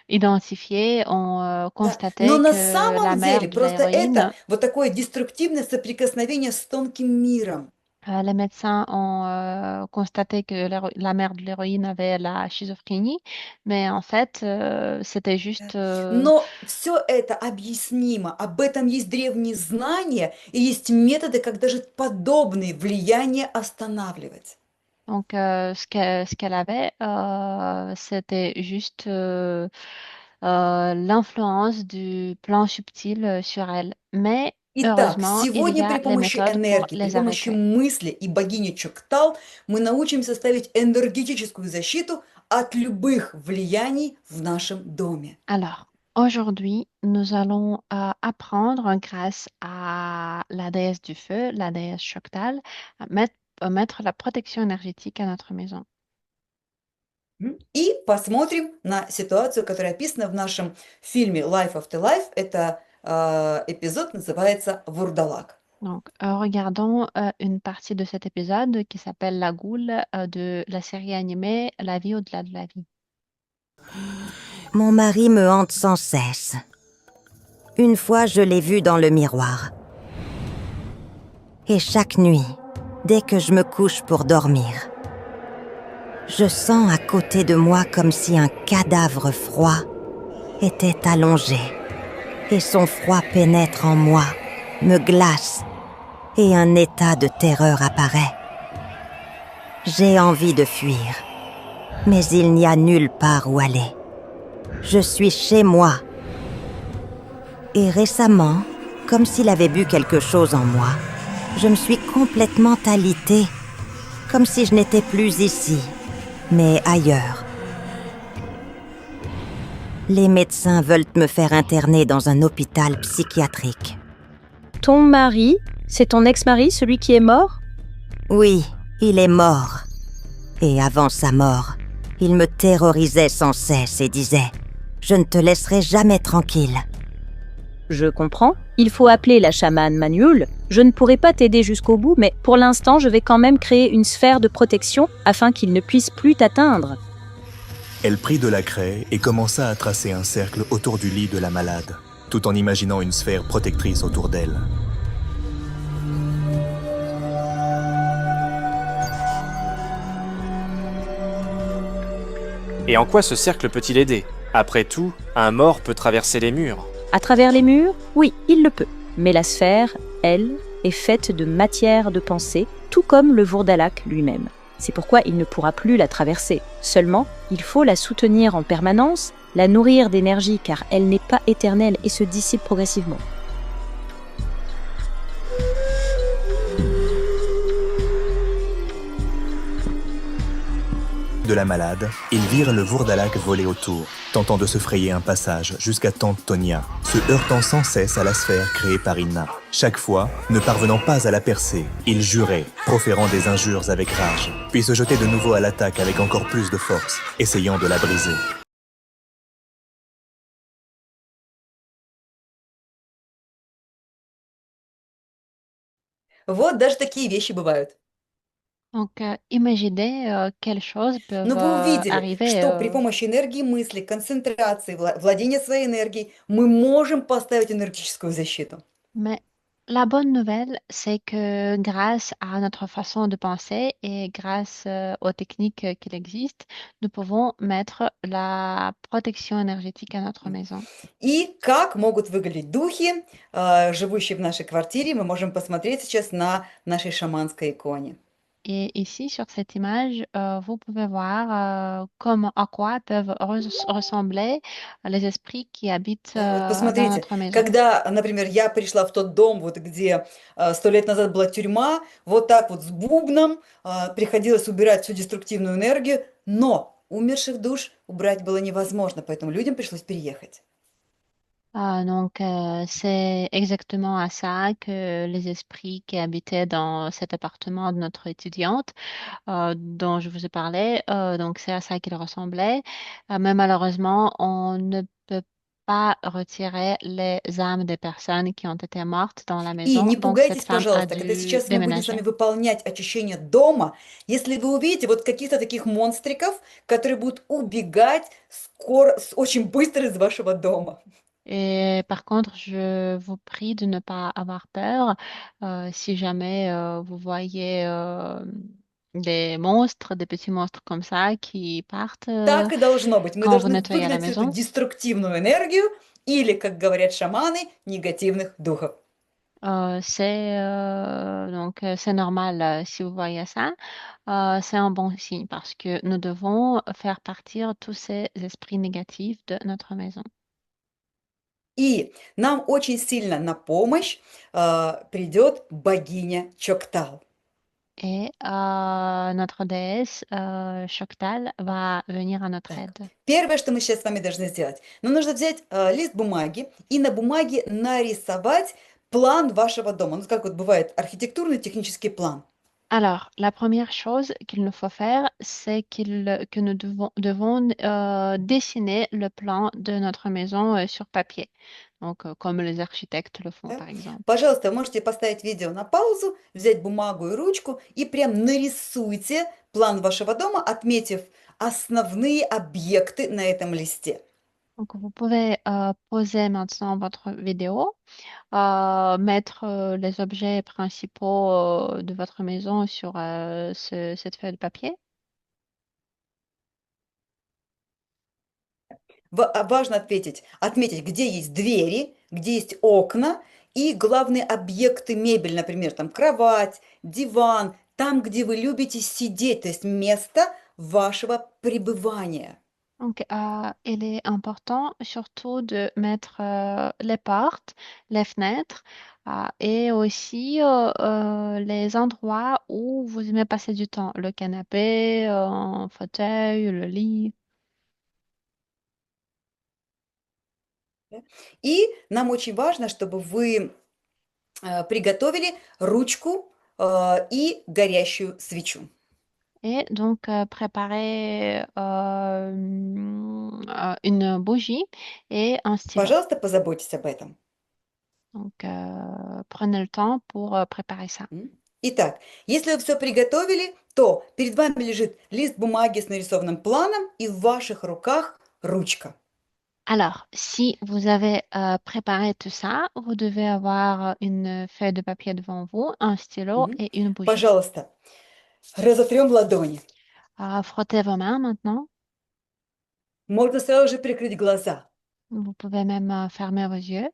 Speaker 2: identifié, ont
Speaker 1: Да. Но
Speaker 2: constaté
Speaker 1: на
Speaker 2: que la
Speaker 1: самом
Speaker 2: mère
Speaker 1: деле
Speaker 2: de
Speaker 1: просто это
Speaker 2: l'héroïne,
Speaker 1: вот такое деструктивное соприкосновение с тонким миром.
Speaker 2: les médecins ont constaté que la mère de l'héroïne avait la schizophrénie, mais en fait, c'était
Speaker 1: Да.
Speaker 2: juste
Speaker 1: Но все это объяснимо, об этом есть древние знания и есть методы, как даже подобные влияния останавливать.
Speaker 2: donc ce qu'elle avait, c'était juste l'influence du plan subtil sur elle. Mais
Speaker 1: Итак,
Speaker 2: heureusement, il y
Speaker 1: сегодня при
Speaker 2: a les
Speaker 1: помощи
Speaker 2: méthodes pour
Speaker 1: энергии, при
Speaker 2: les
Speaker 1: помощи
Speaker 2: arrêter.
Speaker 1: мысли и богини Чоктал мы научимся ставить энергетическую защиту от любых влияний в нашем доме.
Speaker 2: Alors, aujourd'hui, nous allons apprendre grâce à la déesse du feu, la déesse Choctal, à mettre la protection énergétique à notre maison.
Speaker 1: И посмотрим на ситуацию, которая описана в нашем фильме Life After Life. Это эпизод называется «Вурдалак».
Speaker 2: Donc, regardons une partie de cet épisode qui s'appelle La Goule de la série animée La vie au-delà de la vie.
Speaker 5: Mon mari me hante sans cesse. Une fois, je l'ai vu dans le miroir. Et chaque nuit, dès que je me couche pour dormir, je sens à côté de moi comme si un cadavre froid était allongé. Et son froid pénètre en moi, me glace, et un état de terreur apparaît. J'ai envie de fuir, mais il n'y a nulle part où aller. Je suis chez moi. Et récemment, comme s'il avait bu quelque chose en moi, je me suis complètement alitée, comme si je n'étais plus ici, mais ailleurs. Les médecins veulent me faire interner dans un hôpital psychiatrique.
Speaker 6: Ton mari, C'est ton ex-mari, celui qui est mort?
Speaker 5: Oui, il est mort. Et avant sa mort, il me terrorisait sans cesse et disait « Je ne te laisserai jamais tranquille ».
Speaker 6: Je comprends. Il faut appeler la chamane Manuel. Je ne pourrai pas t'aider jusqu'au bout, mais pour l'instant, je vais quand même créer une sphère de protection afin qu'il ne puisse plus t'atteindre.
Speaker 7: Elle prit de la craie et commença à tracer un cercle autour du lit de la malade, tout en imaginant une sphère protectrice autour d'elle.
Speaker 8: Et en quoi ce cercle peut-il aider? Après tout, un mort peut traverser les murs.
Speaker 6: À travers les murs, oui, il le peut. Mais la sphère, elle, est faite de matière de pensée, tout comme le Vourdalak lui-même. C'est pourquoi il ne pourra plus la traverser. Seulement, il faut la soutenir en permanence, la nourrir d'énergie car elle n'est pas éternelle et se dissipe progressivement.
Speaker 7: De la malade, ils virent le Vourdalak voler autour, tentant de se frayer un passage jusqu'à Tante Tonia, se heurtant sans cesse à la sphère créée par Inna. Chaque fois, ne parvenant pas à la percer, il jurait, proférant des injures avec rage, puis se jetait de nouveau à l'attaque avec encore plus de force, essayant de la briser.
Speaker 1: Вот даже такие вещи бывают.
Speaker 2: Donc, imaginez quelles choses peuvent
Speaker 1: Но вы увидели,
Speaker 2: arriver.
Speaker 1: что при помощи энергии мысли, концентрации, владения своей энергией мы можем поставить энергетическую защиту.
Speaker 2: Mais la bonne nouvelle, c'est que grâce à notre façon de penser et grâce aux techniques qu'il existe, nous pouvons mettre la protection énergétique à notre maison.
Speaker 1: И как могут выглядеть духи, живущие в нашей квартире, мы можем посмотреть сейчас на нашей шаманской иконе.
Speaker 2: Et ici, sur cette image, vous pouvez voir à quoi peuvent ressembler les esprits qui habitent
Speaker 1: Вот
Speaker 2: dans
Speaker 1: посмотрите,
Speaker 2: notre maison.
Speaker 1: когда, например, я пришла в тот дом, вот где 100 лет назад была тюрьма, вот так вот с бубном приходилось убирать всю деструктивную энергию, но умерших душ убрать было невозможно, поэтому людям пришлось переехать.
Speaker 2: Donc, c'est exactement à ça que les esprits qui habitaient dans cet appartement de notre étudiante, dont je vous ai parlé, donc c'est à ça qu'ils ressemblaient. Mais malheureusement, on ne peut pas retirer les âmes des personnes qui ont été mortes dans la
Speaker 1: И
Speaker 2: maison.
Speaker 1: не
Speaker 2: Donc, cette
Speaker 1: пугайтесь,
Speaker 2: femme a
Speaker 1: пожалуйста, когда
Speaker 2: dû
Speaker 1: сейчас мы будем с вами
Speaker 2: déménager.
Speaker 1: выполнять очищение дома, если вы увидите вот каких-то таких монстриков, которые будут убегать скоро, очень быстро из вашего дома.
Speaker 2: Et par contre, je vous prie de ne pas avoir peur si jamais vous voyez des monstres, des petits monstres comme ça qui partent
Speaker 1: Так и должно быть. Мы
Speaker 2: quand vous
Speaker 1: должны
Speaker 2: nettoyez la
Speaker 1: выгнать всю эту
Speaker 2: maison.
Speaker 1: деструктивную энергию или, как говорят шаманы, негативных духов.
Speaker 2: C'est normal si vous voyez ça. C'est un bon signe parce que nous devons faire partir tous ces esprits négatifs de notre maison.
Speaker 1: И нам очень сильно на помощь придет богиня Чоктал.
Speaker 2: Et notre déesse Shoktal va venir à notre
Speaker 1: Так,
Speaker 2: aide.
Speaker 1: первое, что мы сейчас с вами должны сделать, нам нужно взять лист бумаги и на бумаге нарисовать план вашего дома. Ну, как вот бывает архитектурный технический план.
Speaker 2: Alors, la première chose qu'il nous faut faire, c'est que nous devons dessiner le plan de notre maison sur papier. Donc, comme les architectes le font,
Speaker 1: Да?
Speaker 2: par exemple.
Speaker 1: Пожалуйста, вы можете поставить видео на паузу, взять бумагу и ручку и прям нарисуйте план вашего дома, отметив основные объекты на этом листе.
Speaker 2: Donc, vous pouvez poser maintenant votre vidéo, mettre les objets principaux de votre maison sur cette feuille de papier.
Speaker 1: Важно отметить, где есть двери, где есть окна и главные объекты мебель, например, там кровать, диван, там, где вы любите сидеть, то есть место вашего пребывания.
Speaker 2: Donc, il est important surtout de mettre les portes, les fenêtres et aussi les endroits où vous aimez passer du temps. Le canapé, un fauteuil, le lit.
Speaker 1: Да. И нам очень важно, чтобы вы приготовили ручку и горящую свечу.
Speaker 2: Et donc, préparez une bougie et un stylo.
Speaker 1: Пожалуйста, позаботьтесь об этом.
Speaker 2: Donc, prenez le temps pour préparer ça.
Speaker 1: Итак, если вы все приготовили, то перед вами лежит лист бумаги с нарисованным планом и в ваших руках ручка.
Speaker 2: Alors, si vous avez préparé tout ça, vous devez avoir une feuille de papier devant vous, un stylo
Speaker 1: Мгм.
Speaker 2: et une bougie.
Speaker 1: Пожалуйста, разотрем ладони.
Speaker 2: Frottez vos mains maintenant.
Speaker 1: Можно сразу же прикрыть глаза.
Speaker 2: Vous pouvez même fermer vos yeux.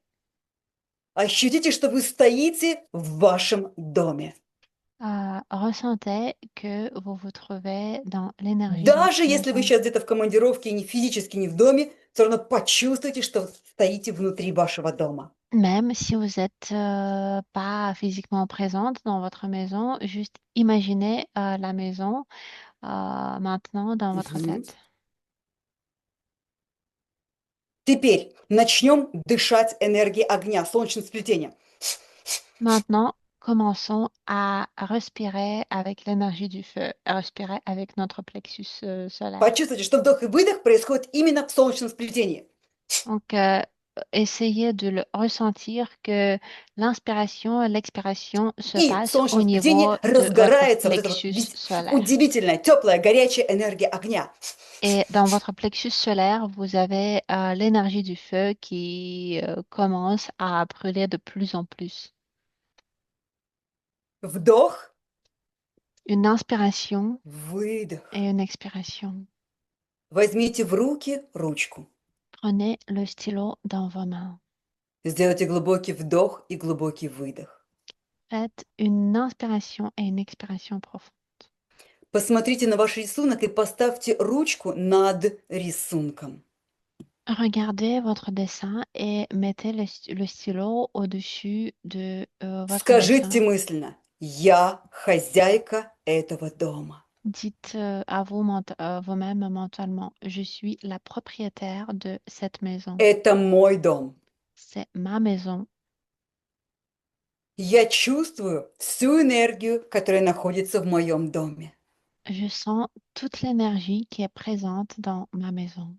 Speaker 1: Ощутите, что вы стоите в вашем доме.
Speaker 2: Ressentez que vous vous trouvez dans l'énergie de
Speaker 1: Даже
Speaker 2: votre
Speaker 1: если вы
Speaker 2: maison.
Speaker 1: сейчас где-то в командировке, не физически, не в доме, все равно почувствуйте, что стоите внутри вашего дома.
Speaker 2: Même si vous n'êtes pas physiquement présente dans votre maison, juste imaginez la maison maintenant dans votre
Speaker 1: Мгм.
Speaker 2: tête.
Speaker 1: Теперь начнем дышать энергией огня, солнечным сплетением.
Speaker 2: Maintenant, commençons à respirer avec l'énergie du feu, à respirer avec notre plexus solaire.
Speaker 1: Почувствуйте, что вдох и выдох происходит именно в солнечном сплетении.
Speaker 2: Donc, essayez de le ressentir que l'inspiration et l'expiration se
Speaker 1: И в
Speaker 2: passent au
Speaker 1: солнечном сплетении
Speaker 2: niveau de votre
Speaker 1: разгорается вот эта вот
Speaker 2: plexus solaire.
Speaker 1: удивительная, теплая, горячая энергия огня.
Speaker 2: Et dans votre plexus solaire, vous avez l'énergie du feu qui commence à brûler de plus en plus.
Speaker 1: Вдох,
Speaker 2: Une inspiration
Speaker 1: выдох.
Speaker 2: et une expiration.
Speaker 1: Возьмите в руки ручку.
Speaker 2: Prenez le stylo dans vos mains.
Speaker 1: Сделайте глубокий вдох и глубокий выдох.
Speaker 2: Faites une inspiration et une expiration profonde.
Speaker 1: Посмотрите на ваш рисунок и поставьте ручку над рисунком.
Speaker 2: Regardez votre dessin et mettez le stylo au-dessus de votre
Speaker 1: Скажите
Speaker 2: dessin.
Speaker 1: мысленно: «Я хозяйка этого дома».
Speaker 2: Dites à vous-même mentalement, je suis la propriétaire de cette maison.
Speaker 1: Это мой дом.
Speaker 2: C'est ma maison.
Speaker 1: Я чувствую всю энергию, которая находится в моем доме.
Speaker 2: Je sens toute l'énergie qui est présente dans ma maison.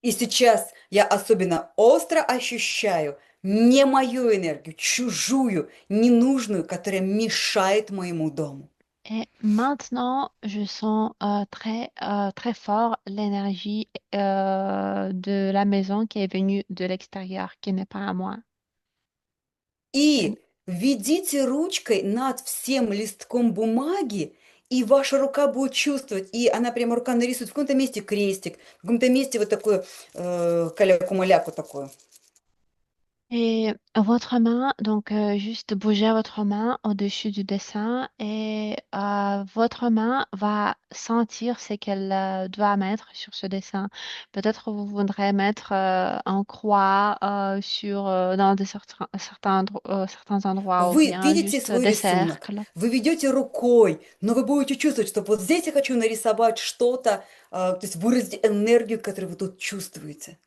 Speaker 1: И сейчас я особенно остро ощущаю не мою энергию, чужую, ненужную, которая мешает моему дому.
Speaker 2: Et maintenant, je sens très fort l'énergie de la maison qui est venue de l'extérieur, qui n'est pas à moi.
Speaker 1: И ведите ручкой над всем листком бумаги, и ваша рука будет чувствовать, и она прямо рука нарисует в каком-то месте крестик, в каком-то месте вот такое каляку-маляку такое.
Speaker 2: Et votre main, donc juste bougez votre main au-dessus du dessin et votre main va sentir ce qu'elle doit mettre sur ce dessin. Peut-être vous voudrez mettre en croix certains endroits ou
Speaker 1: Вы
Speaker 2: bien
Speaker 1: видите
Speaker 2: juste
Speaker 1: свой
Speaker 2: des
Speaker 1: рисунок,
Speaker 2: cercles.
Speaker 1: вы ведете рукой, но вы будете чувствовать, что вот здесь я хочу нарисовать что-то, то есть выразить энергию, которую вы тут чувствуете.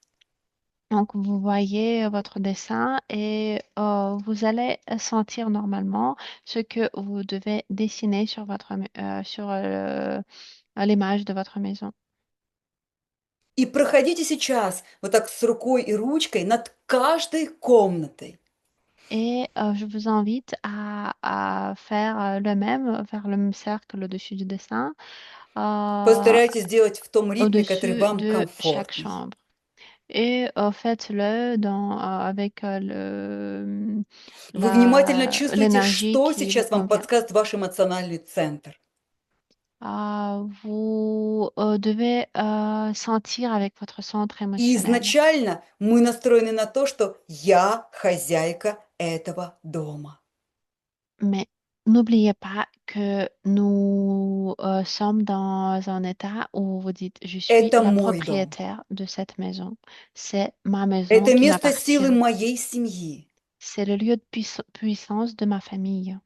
Speaker 2: Donc, vous voyez votre dessin et vous allez sentir normalement ce que vous devez dessiner sur l'image de votre maison.
Speaker 1: И проходите сейчас вот так с рукой и ручкой над каждой комнатой.
Speaker 2: Et je vous invite à faire le même, faire le même cercle au-dessus du dessin,
Speaker 1: Постарайтесь сделать в том ритме, который
Speaker 2: au-dessus
Speaker 1: вам
Speaker 2: de chaque
Speaker 1: комфортный.
Speaker 2: chambre. Et faites-le avec
Speaker 1: Вы внимательно
Speaker 2: l'énergie
Speaker 1: чувствуете, что
Speaker 2: qui vous
Speaker 1: сейчас вам
Speaker 2: convient.
Speaker 1: подсказывает ваш эмоциональный центр.
Speaker 2: Vous devez sentir avec votre centre
Speaker 1: И
Speaker 2: émotionnel.
Speaker 1: изначально мы настроены на то, что я хозяйка этого дома.
Speaker 2: Mais n'oubliez pas que nous sommes dans un état où vous dites, je suis
Speaker 1: Это
Speaker 2: la
Speaker 1: мой дом.
Speaker 2: propriétaire de cette maison. C'est ma maison
Speaker 1: Это
Speaker 2: qui
Speaker 1: место силы
Speaker 2: m'appartient.
Speaker 1: моей семьи.
Speaker 2: C'est le lieu de puissance de ma famille.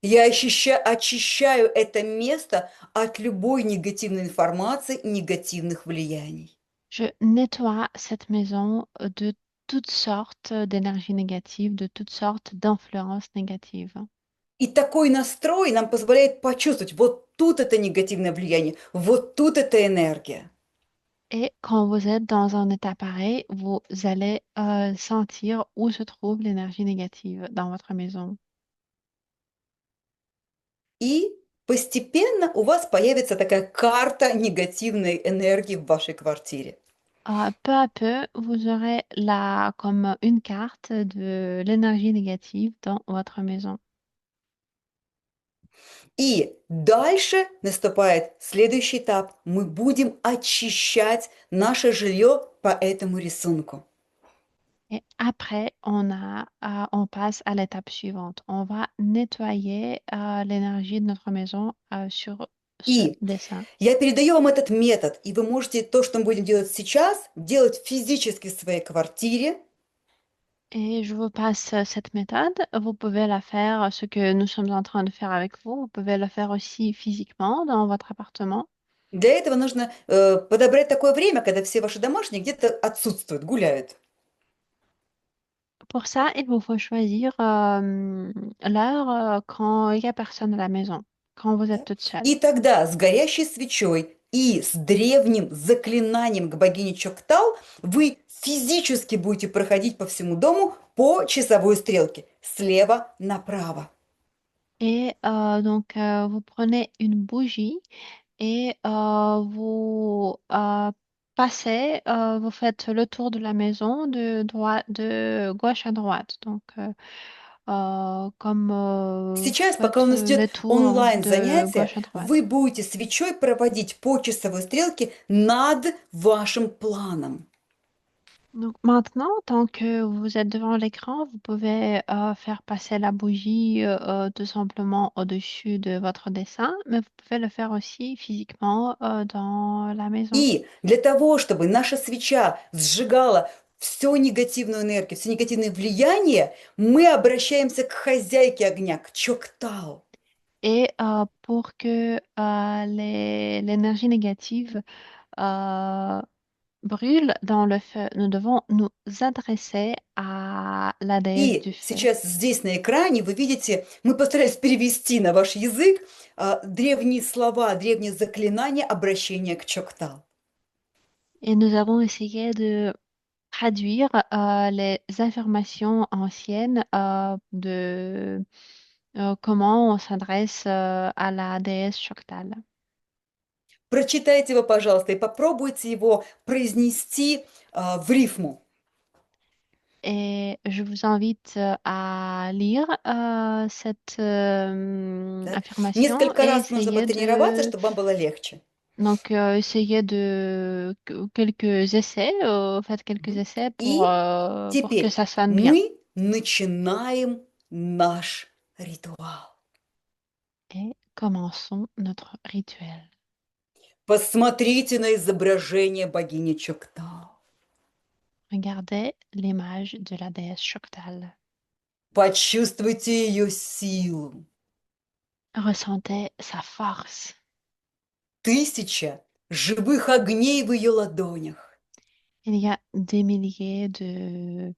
Speaker 1: Я очищаю это место от любой негативной информации, негативных влияний.
Speaker 2: Je nettoie cette maison de toutes sortes d'énergies négatives, de toutes sortes d'influences négatives.
Speaker 1: И такой настрой нам позволяет почувствовать, вот тут это негативное влияние, вот тут это энергия.
Speaker 2: Et quand vous êtes dans un état pareil, vous allez sentir où se trouve l'énergie négative dans votre maison.
Speaker 1: И постепенно у вас появится такая карта негативной энергии в вашей квартире.
Speaker 2: Peu à peu, vous aurez comme une carte de l'énergie négative dans votre maison.
Speaker 1: И дальше наступает следующий этап. Мы будем очищать наше жилье по этому рисунку.
Speaker 2: Et après, on passe à l'étape suivante. On va nettoyer l'énergie de notre maison sur ce
Speaker 1: И
Speaker 2: dessin.
Speaker 1: я передаю вам этот метод, и вы можете то, что мы будем делать сейчас, делать физически в своей квартире.
Speaker 2: Et je vous passe cette méthode. Vous pouvez la faire, ce que nous sommes en train de faire avec vous. Vous pouvez le faire aussi physiquement dans votre appartement.
Speaker 1: Для этого нужно подобрать такое время, когда все ваши домашние где-то отсутствуют, гуляют.
Speaker 2: Pour ça, il vous faut choisir l'heure quand il n'y a personne à la maison, quand vous êtes
Speaker 1: Да?
Speaker 2: toute seule.
Speaker 1: И тогда с горящей свечой и с древним заклинанием к богине Чоктал вы физически будете проходить по всему дому по часовой стрелке, слева направо.
Speaker 2: Et donc, vous prenez une bougie et vous passez, vous faites le tour de la maison de gauche à droite. Donc, comme vous
Speaker 1: Сейчас, пока
Speaker 2: faites
Speaker 1: у нас идет
Speaker 2: les tours de
Speaker 1: онлайн-занятие,
Speaker 2: gauche à droite.
Speaker 1: вы будете свечой проводить по часовой стрелке над вашим планом.
Speaker 2: Donc maintenant, tant que vous êtes devant l'écran, vous pouvez faire passer la bougie tout simplement au-dessus de votre dessin, mais vous pouvez le faire aussi physiquement dans la maison.
Speaker 1: И для того, чтобы наша свеча сжигала всю негативную энергию, все негативное влияние, мы обращаемся к хозяйке огня, к Чоктау.
Speaker 2: Et pour que l'énergie négative brûle dans le feu, nous devons nous adresser à la déesse
Speaker 1: И
Speaker 2: du feu.
Speaker 1: сейчас здесь на экране вы видите, мы постарались перевести на ваш язык древние слова, древние заклинания обращения к Чоктау.
Speaker 2: Et nous avons essayé de traduire les affirmations anciennes de comment on s'adresse à la déesse Choktal.
Speaker 1: Прочитайте его, пожалуйста, и попробуйте его произнести в рифму.
Speaker 2: Et je vous invite à lire cette
Speaker 1: Да?
Speaker 2: affirmation
Speaker 1: Несколько
Speaker 2: et
Speaker 1: раз нужно
Speaker 2: essayer
Speaker 1: потренироваться,
Speaker 2: de
Speaker 1: чтобы вам было легче.
Speaker 2: donc essayer de quelques essais, faites quelques
Speaker 1: Мгм.
Speaker 2: essais
Speaker 1: И
Speaker 2: pour que
Speaker 1: теперь
Speaker 2: ça sonne bien.
Speaker 1: мы начинаем наш ритуал.
Speaker 2: Et commençons notre rituel.
Speaker 1: Посмотрите на изображение богини Чоктау.
Speaker 2: Regardez l'image de la déesse Choktal.
Speaker 1: Почувствуйте ее силу.
Speaker 2: Ressentez sa force.
Speaker 1: 1000 живых огней в ее ладонях.
Speaker 2: Il y a des milliers de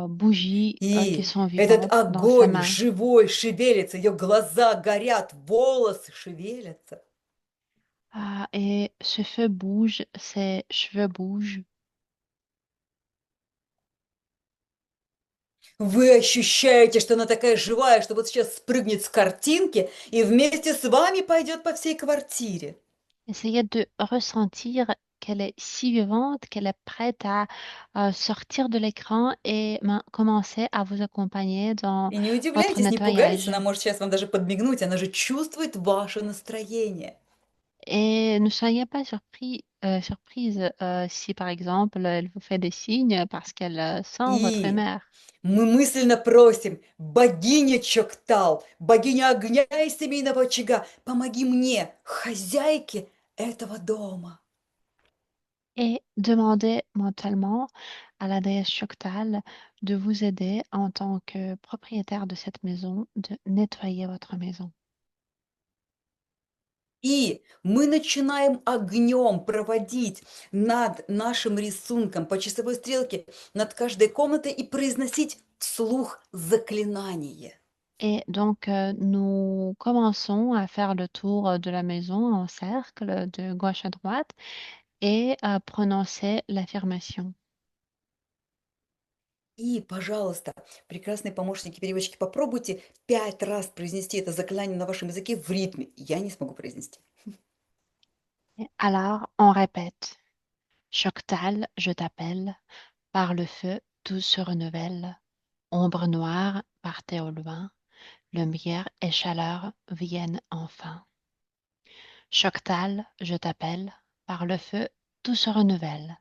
Speaker 2: bougies qui
Speaker 1: И
Speaker 2: sont
Speaker 1: этот
Speaker 2: vivantes dans sa
Speaker 1: огонь
Speaker 2: main.
Speaker 1: живой шевелится, ее глаза горят, волосы шевелятся.
Speaker 2: Et ce feu bouge, ses cheveux bougent.
Speaker 1: Вы ощущаете, что она такая живая, что вот сейчас спрыгнет с картинки и вместе с вами пойдет по всей квартире.
Speaker 2: Essayez de ressentir qu'elle est si vivante qu'elle est prête à sortir de l'écran et commencer à vous accompagner dans
Speaker 1: И не
Speaker 2: votre
Speaker 1: удивляйтесь, не пугайтесь,
Speaker 2: nettoyage.
Speaker 1: она может сейчас вам даже подмигнуть, она же чувствует ваше настроение.
Speaker 2: Et ne soyez pas surprise si par exemple elle vous fait des signes parce qu'elle sent votre
Speaker 1: И
Speaker 2: humeur.
Speaker 1: мы мысленно просим, богиня Чоктал, богиня огня и семейного очага, помоги мне, хозяйке этого дома.
Speaker 2: Et demandez mentalement à la déesse Choktal de vous aider en tant que propriétaire de cette maison de nettoyer votre maison.
Speaker 1: И мы начинаем огнем проводить над нашим рисунком по часовой стрелке над каждой комнатой и произносить вслух заклинание.
Speaker 2: Et donc, nous commençons à faire le tour de la maison en cercle, de gauche à droite, et à prononcer l'affirmation.
Speaker 1: И, пожалуйста, прекрасные помощники-переводчики, попробуйте 5 раз произнести это заклинание на вашем языке в ритме. Я не смогу произнести.
Speaker 2: Et alors, on répète. Choctal, je t'appelle. Par le feu, tout se renouvelle. Ombre noire, partez au loin. Lumière et chaleur viennent enfin. Choctal, je t'appelle. Par le feu, tout se renouvelle.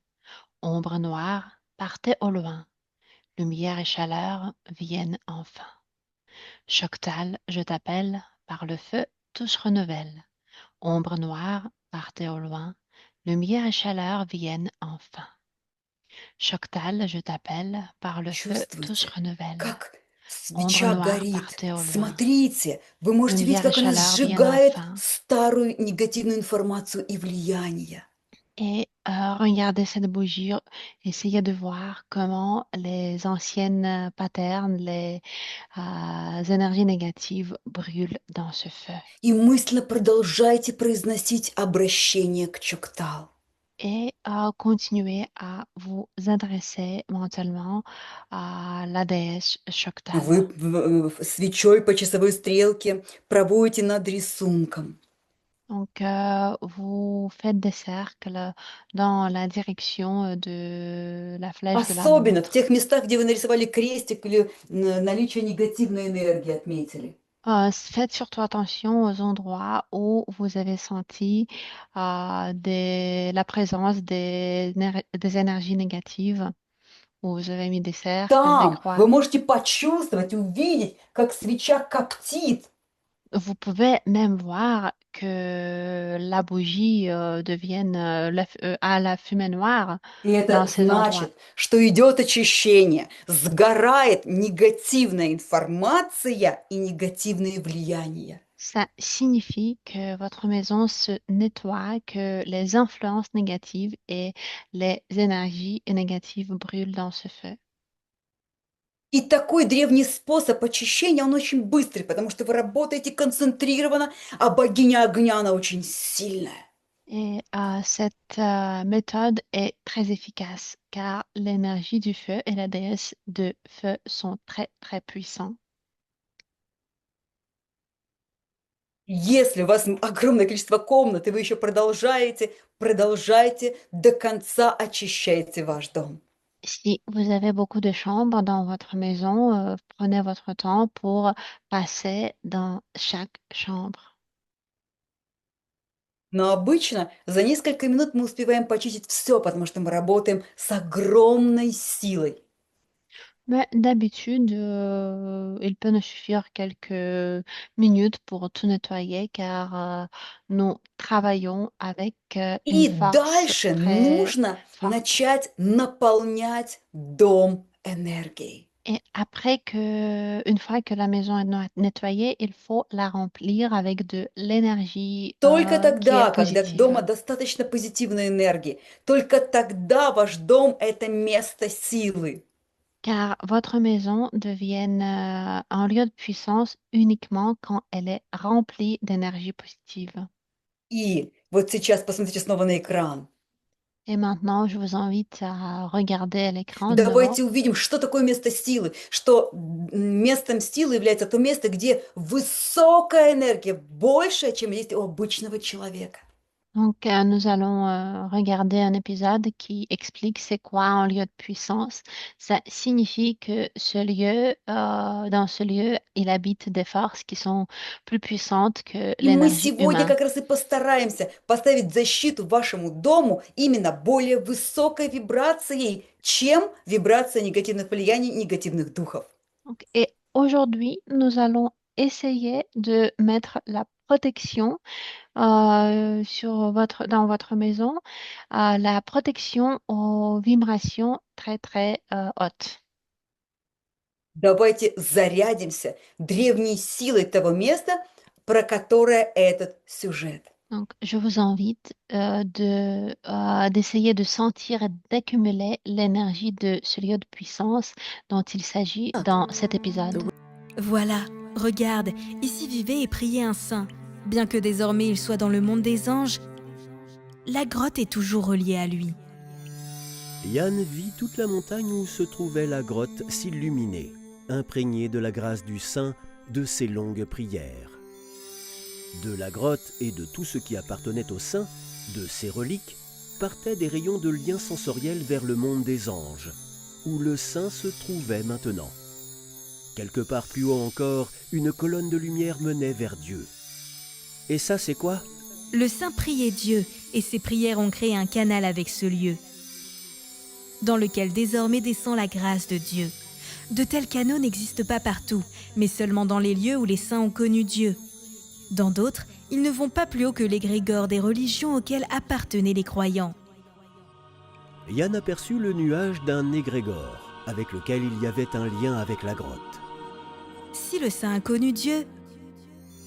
Speaker 2: Ombre noire, partez au loin. Lumière et chaleur viennent enfin. Choctal, je t'appelle. Par le feu, tout se renouvelle. Ombre noire, partez au loin. Lumière et chaleur viennent enfin. Choctal, je t'appelle. Par le feu, tout se
Speaker 1: Чувствуйте,
Speaker 2: renouvelle.
Speaker 1: как
Speaker 2: Ombre
Speaker 1: свеча
Speaker 2: noire,
Speaker 1: горит.
Speaker 2: partez au loin.
Speaker 1: Смотрите, вы можете видеть,
Speaker 2: Lumière et
Speaker 1: как она
Speaker 2: chaleur viennent
Speaker 1: сжигает
Speaker 2: enfin.
Speaker 1: старую негативную информацию и влияние.
Speaker 2: Et regardez cette bougie, essayez de voir comment les anciennes patterns, les énergies négatives brûlent dans ce feu.
Speaker 1: И мысленно продолжайте произносить обращение к Чоктал.
Speaker 2: Et continuez à vous adresser mentalement à la déesse
Speaker 1: И вы
Speaker 2: Choctal.
Speaker 1: свечой по часовой стрелке проводите над рисунком.
Speaker 2: Donc, vous faites des cercles dans la direction de la flèche de la
Speaker 1: Особенно в
Speaker 2: montre.
Speaker 1: тех местах, где вы нарисовали крестик или наличие негативной энергии отметили.
Speaker 2: Faites surtout attention aux endroits où vous avez senti la présence des énergies négatives, où vous avez mis des cercles, des
Speaker 1: Там
Speaker 2: croix.
Speaker 1: вы можете почувствовать, увидеть, как свеча коптит.
Speaker 2: Vous pouvez même voir que la bougie devienne à la fumée noire
Speaker 1: И это
Speaker 2: dans ces endroits.
Speaker 1: значит, что идет очищение, сгорает негативная информация и негативные влияния.
Speaker 2: Ça signifie que votre maison se nettoie, que les influences négatives et les énergies négatives brûlent dans ce feu.
Speaker 1: И такой древний способ очищения, он очень быстрый, потому что вы работаете концентрированно, а богиня огня, она очень сильная.
Speaker 2: Et cette méthode est très efficace car l'énergie du feu et la déesse de feu sont très très puissants.
Speaker 1: Если у вас огромное количество комнат, и вы еще продолжайте, до конца очищайте ваш дом.
Speaker 2: Si vous avez beaucoup de chambres dans votre maison, prenez votre temps pour passer dans chaque chambre.
Speaker 1: Но обычно за несколько минут мы успеваем почистить все, потому что мы работаем с огромной силой.
Speaker 2: Mais d'habitude, il peut nous suffire quelques minutes pour tout nettoyer car nous travaillons avec une
Speaker 1: И
Speaker 2: force
Speaker 1: дальше
Speaker 2: très
Speaker 1: нужно
Speaker 2: forte.
Speaker 1: начать наполнять дом энергией.
Speaker 2: Et une fois que la maison est nettoyée, il faut la remplir avec de l'énergie
Speaker 1: Только
Speaker 2: qui est
Speaker 1: тогда, когда дома
Speaker 2: positive.
Speaker 1: достаточно позитивной энергии, только тогда ваш дом– это место силы.
Speaker 2: Car votre maison devienne un lieu de puissance uniquement quand elle est remplie d'énergie positive.
Speaker 1: И вот сейчас посмотрите снова на экран.
Speaker 2: Et maintenant, je vous invite à regarder l'écran de nouveau.
Speaker 1: Давайте увидим, что такое место силы, что местом силы является то место, где высокая энергия, большая, чем есть у обычного человека.
Speaker 2: Donc, nous allons regarder un épisode qui explique c'est quoi un lieu de puissance. Ça signifie que dans ce lieu, il habite des forces qui sont plus puissantes que
Speaker 1: И мы
Speaker 2: l'énergie
Speaker 1: сегодня
Speaker 2: humaine.
Speaker 1: как раз и постараемся поставить защиту вашему дому именно более высокой вибрацией, чем вибрация негативных влияний, негативных духов.
Speaker 2: Et aujourd'hui, nous allons essayer de mettre la protection dans votre maison, la protection aux vibrations très très hautes.
Speaker 1: Давайте зарядимся древней силой того места, про которое этот сюжет.
Speaker 2: Donc, je vous invite d'essayer de sentir et d'accumuler l'énergie de ce lieu de puissance dont il s'agit dans cet épisode.
Speaker 9: Voilà, regarde, ici vivait et priait un saint. Bien que désormais il soit dans le monde des anges, la grotte est toujours reliée à lui.
Speaker 10: Yann vit toute la montagne où se trouvait la grotte s'illuminer, imprégnée de la grâce du saint de ses longues prières. De la grotte et de tout ce qui appartenait au saint, de ses reliques, partaient des rayons de lien sensoriel vers le monde des anges, où le saint se trouvait maintenant. Quelque part plus haut encore, une colonne de lumière menait vers Dieu. Et ça, c'est quoi ?
Speaker 9: Le saint priait Dieu et ses prières ont créé un canal avec ce lieu, dans lequel désormais descend la grâce de Dieu. De tels canaux n'existent pas partout, mais seulement dans les lieux où les saints ont connu Dieu. Dans d'autres, ils ne vont pas plus haut que l'égrégore des religions auxquelles appartenaient les croyants.
Speaker 10: Yann aperçut le nuage d'un égrégore, avec lequel il y avait un lien avec la grotte.
Speaker 9: Si le saint a connu Dieu,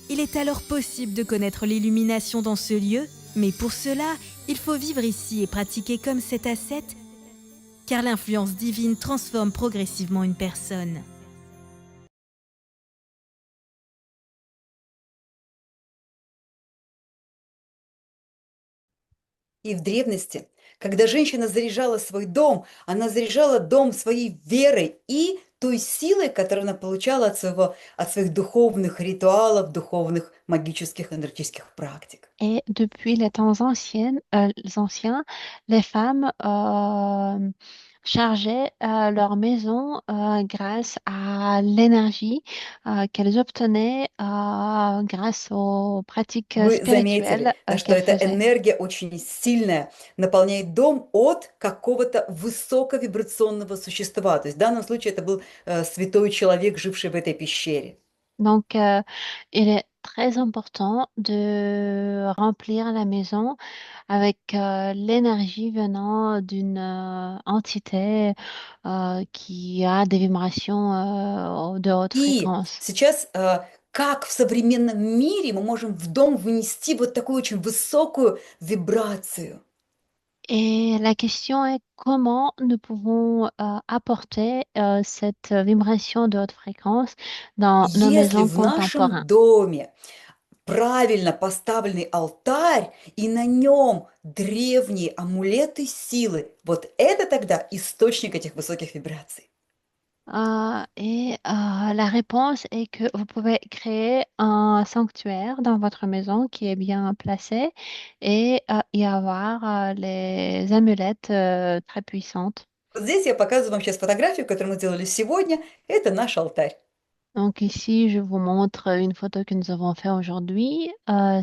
Speaker 9: il est alors possible de connaître l'illumination dans ce lieu, mais pour cela, il faut vivre ici et pratiquer comme cet ascète, car l'influence divine transforme progressivement une personne.
Speaker 1: И в древности, когда женщина заряжала свой дом, она заряжала дом своей верой и той силой, которую она получала от своих духовных ритуалов, духовных магических энергетических практик.
Speaker 2: Et depuis les temps anciens, les femmes chargeaient leur maison grâce à l'énergie qu'elles obtenaient grâce aux pratiques
Speaker 1: Вы заметили,
Speaker 2: spirituelles
Speaker 1: да, что
Speaker 2: qu'elles
Speaker 1: эта
Speaker 2: faisaient.
Speaker 1: энергия очень сильная, наполняет дом от какого-то высоковибрационного существа. То есть в данном случае это был святой человек, живший в этой пещере.
Speaker 2: Donc, il est très important de remplir la maison avec l'énergie venant d'une entité qui a des vibrations de haute
Speaker 1: И
Speaker 2: fréquence.
Speaker 1: сейчас, как в современном мире мы можем в дом внести вот такую очень высокую вибрацию?
Speaker 2: Et la question est comment nous pouvons apporter cette vibration de haute fréquence dans nos
Speaker 1: Если
Speaker 2: maisons
Speaker 1: в нашем
Speaker 2: contemporaines.
Speaker 1: доме правильно поставленный алтарь, и на нем древние амулеты силы, вот это тогда источник этих высоких вибраций.
Speaker 2: La réponse est que vous pouvez créer un sanctuaire dans votre maison qui est bien placé et y avoir les amulettes très puissantes.
Speaker 1: Вот здесь я показываю вам сейчас фотографию, которую мы сделали сегодня. Это наш алтарь.
Speaker 2: Donc ici, je vous montre une photo que nous avons fait aujourd'hui.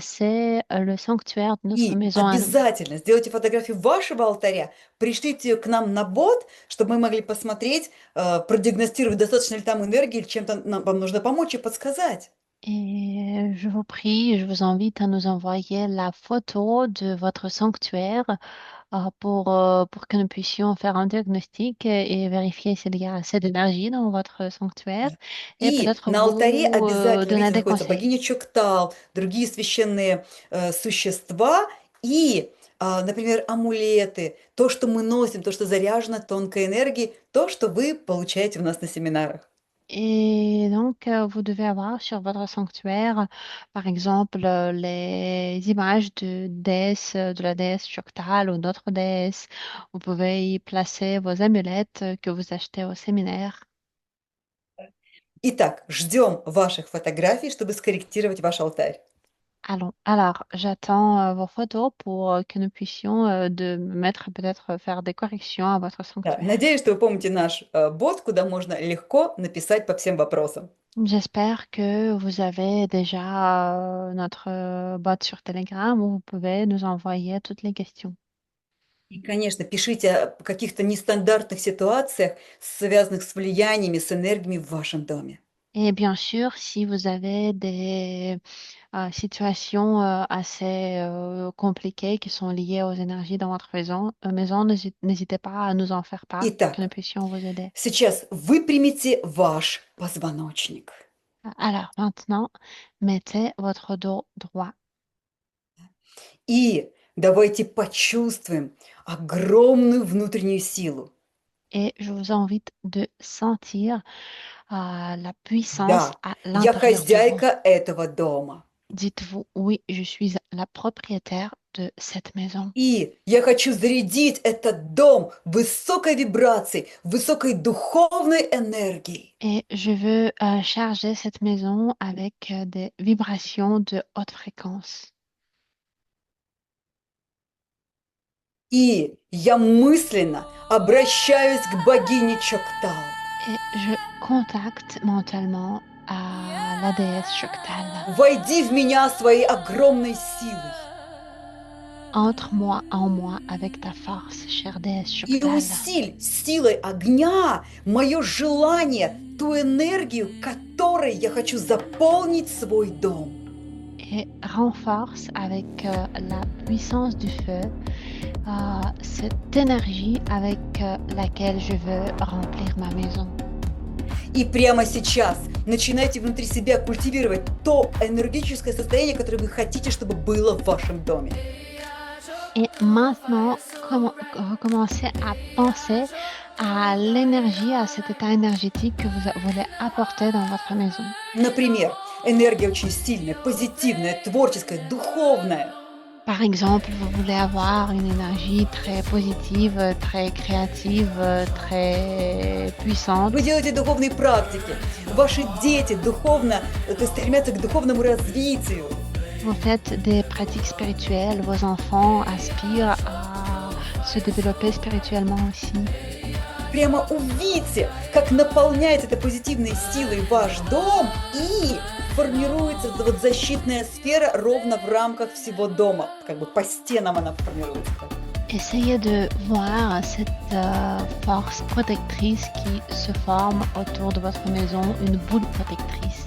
Speaker 2: C'est le sanctuaire de notre
Speaker 1: И
Speaker 2: maison à nous.
Speaker 1: обязательно сделайте фотографию вашего алтаря, пришлите ее к нам на бот, чтобы мы могли посмотреть, продиагностировать, достаточно ли там энергии, или чем-то вам нужно помочь и подсказать.
Speaker 2: Et je vous prie, je vous invite à nous envoyer la photo de votre sanctuaire pour que nous puissions faire un diagnostic et vérifier s'il y a assez d'énergie dans votre sanctuaire et
Speaker 1: И
Speaker 2: peut-être
Speaker 1: на алтаре
Speaker 2: vous
Speaker 1: обязательно,
Speaker 2: donner
Speaker 1: видите,
Speaker 2: des
Speaker 1: находится
Speaker 2: conseils.
Speaker 1: богиня Чоктал, другие священные существа и, например, амулеты, то, что мы носим, то, что заряжено тонкой энергией, то, что вы получаете у нас на семинарах.
Speaker 2: Et donc, vous devez avoir sur votre sanctuaire, par exemple, les images de déesses, de la déesse Choctal ou d'autres déesses. Vous pouvez y placer vos amulettes que vous achetez au séminaire.
Speaker 1: Итак, ждем ваших фотографий, чтобы скорректировать ваш алтарь.
Speaker 2: Allons. Alors, j'attends vos photos pour que nous puissions peut-être faire des corrections à votre
Speaker 1: Да,
Speaker 2: sanctuaire.
Speaker 1: надеюсь, что вы помните наш бот, куда можно легко написать по всем вопросам.
Speaker 2: J'espère que vous avez déjà notre bot sur Telegram où vous pouvez nous envoyer toutes les questions.
Speaker 1: И, конечно, пишите о каких-то нестандартных ситуациях, связанных с влияниями, с энергиями в вашем доме.
Speaker 2: Et bien sûr, si vous avez des situations assez compliquées qui sont liées aux énergies dans votre maison, n'hésitez pas à nous en faire part pour que nous
Speaker 1: Итак,
Speaker 2: puissions vous aider.
Speaker 1: сейчас выпрямите ваш позвоночник.
Speaker 2: Alors maintenant, mettez votre dos droit.
Speaker 1: И давайте почувствуем огромную внутреннюю силу.
Speaker 2: Et je vous invite de sentir la puissance
Speaker 1: Да,
Speaker 2: à
Speaker 1: я
Speaker 2: l'intérieur de vous.
Speaker 1: хозяйка этого дома.
Speaker 2: Dites-vous, oui, je suis la propriétaire de cette maison.
Speaker 1: И я хочу зарядить этот дом высокой вибрацией, высокой духовной энергией.
Speaker 2: Et je veux charger cette maison avec des vibrations de haute fréquence.
Speaker 1: И я мысленно обращаюсь к богине Чоктал.
Speaker 2: Et je contacte mentalement à la déesse Choktal.
Speaker 1: Войди в меня своей огромной силой.
Speaker 2: Entre moi en moi avec ta force, chère déesse
Speaker 1: И
Speaker 2: Choktal.
Speaker 1: усиль силой огня мое желание, ту энергию, которой я хочу заполнить свой дом.
Speaker 2: Et renforce avec la puissance du feu cette énergie avec laquelle je veux remplir ma maison.
Speaker 1: И прямо сейчас начинайте внутри себя культивировать то энергетическое состояние, которое вы хотите, чтобы было в вашем доме.
Speaker 2: Et maintenant, recommencez à penser à l'énergie, à cet état énergétique que vous voulez apporter dans votre maison.
Speaker 1: Например, энергия очень сильная, позитивная, творческая, духовная.
Speaker 2: Par exemple, vous voulez avoir une énergie très positive, très créative, très puissante.
Speaker 1: Вы делаете духовные практики. Ваши дети духовно стремятся к духовному развитию.
Speaker 2: Vous faites des pratiques spirituelles, vos enfants aspirent à se développer spirituellement aussi.
Speaker 1: Прямо увидьте, как наполняется этой позитивной силой ваш дом и формируется вот защитная сфера ровно в рамках всего дома. Как бы по стенам она формируется.
Speaker 2: Essayez de voir cette force protectrice qui se forme autour de votre maison, une boule protectrice.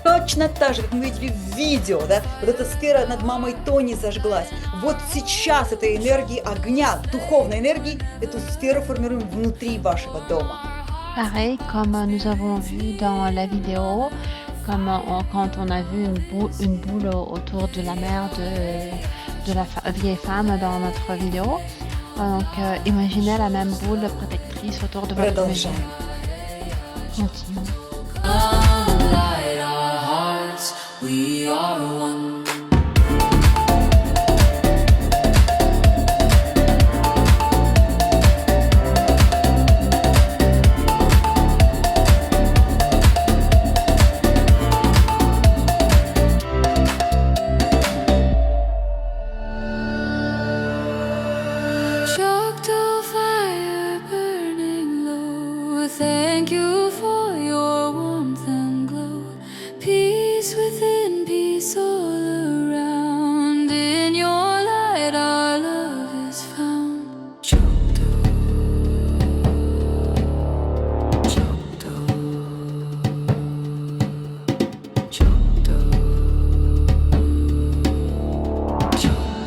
Speaker 1: Точно так же, как мы видели в видео, да, вот эта сфера над мамой Тони зажглась. Вот сейчас этой энергии огня, духовной энергии, эту сферу формируем внутри вашего дома.
Speaker 2: Pareil comme nous avons vu dans la vidéo, quand on a vu une boule autour de la mère de la vieille femme dans notre vidéo. Donc imaginez la même boule protectrice autour de votre maison. Continuons.
Speaker 11: We are one. Choctaw fire burning low. Thank you for your warmth and glow. Peace within, peace all around. In your light, our love is found. Choctaw, Choctaw, Choctaw, Choctaw.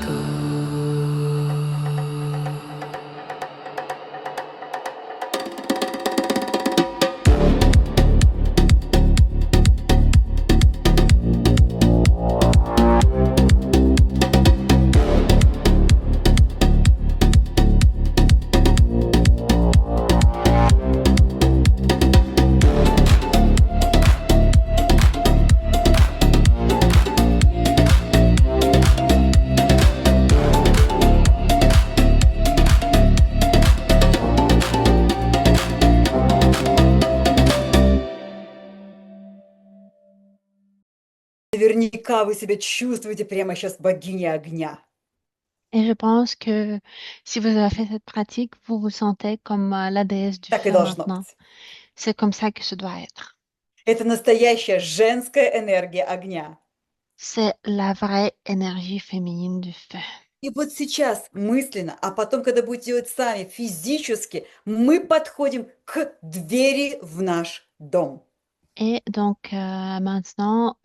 Speaker 1: Наверняка вы себя чувствуете прямо сейчас богиней огня.
Speaker 2: Et je pense que si vous avez fait cette pratique, vous vous sentez comme la déesse du
Speaker 1: Так и
Speaker 2: feu
Speaker 1: должно
Speaker 2: maintenant.
Speaker 1: быть.
Speaker 2: C'est comme ça que ce doit être.
Speaker 1: Это настоящая женская энергия огня.
Speaker 2: C'est la vraie énergie féminine du feu.
Speaker 1: И вот сейчас мысленно, а потом, когда будете делать сами физически, мы подходим к двери в наш дом.
Speaker 2: Et donc maintenant,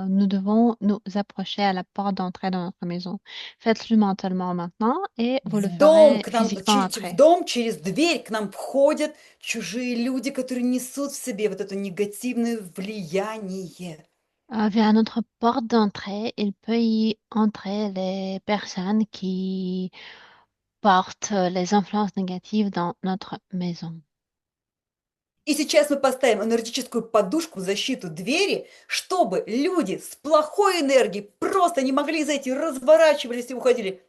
Speaker 2: nous devons nous approcher à la porte d'entrée de notre maison. Faites-le mentalement maintenant et vous le
Speaker 1: В дом
Speaker 2: ferez
Speaker 1: к нам,
Speaker 2: physiquement
Speaker 1: в
Speaker 2: après.
Speaker 1: дом через дверь к нам входят чужие люди, которые несут в себе вот это негативное влияние.
Speaker 2: Vers notre porte d'entrée, il peut y entrer les personnes qui portent les influences négatives dans notre maison.
Speaker 1: И сейчас мы поставим энергетическую подушку в защиту двери, чтобы люди с плохой энергией просто не могли зайти, разворачивались и уходили.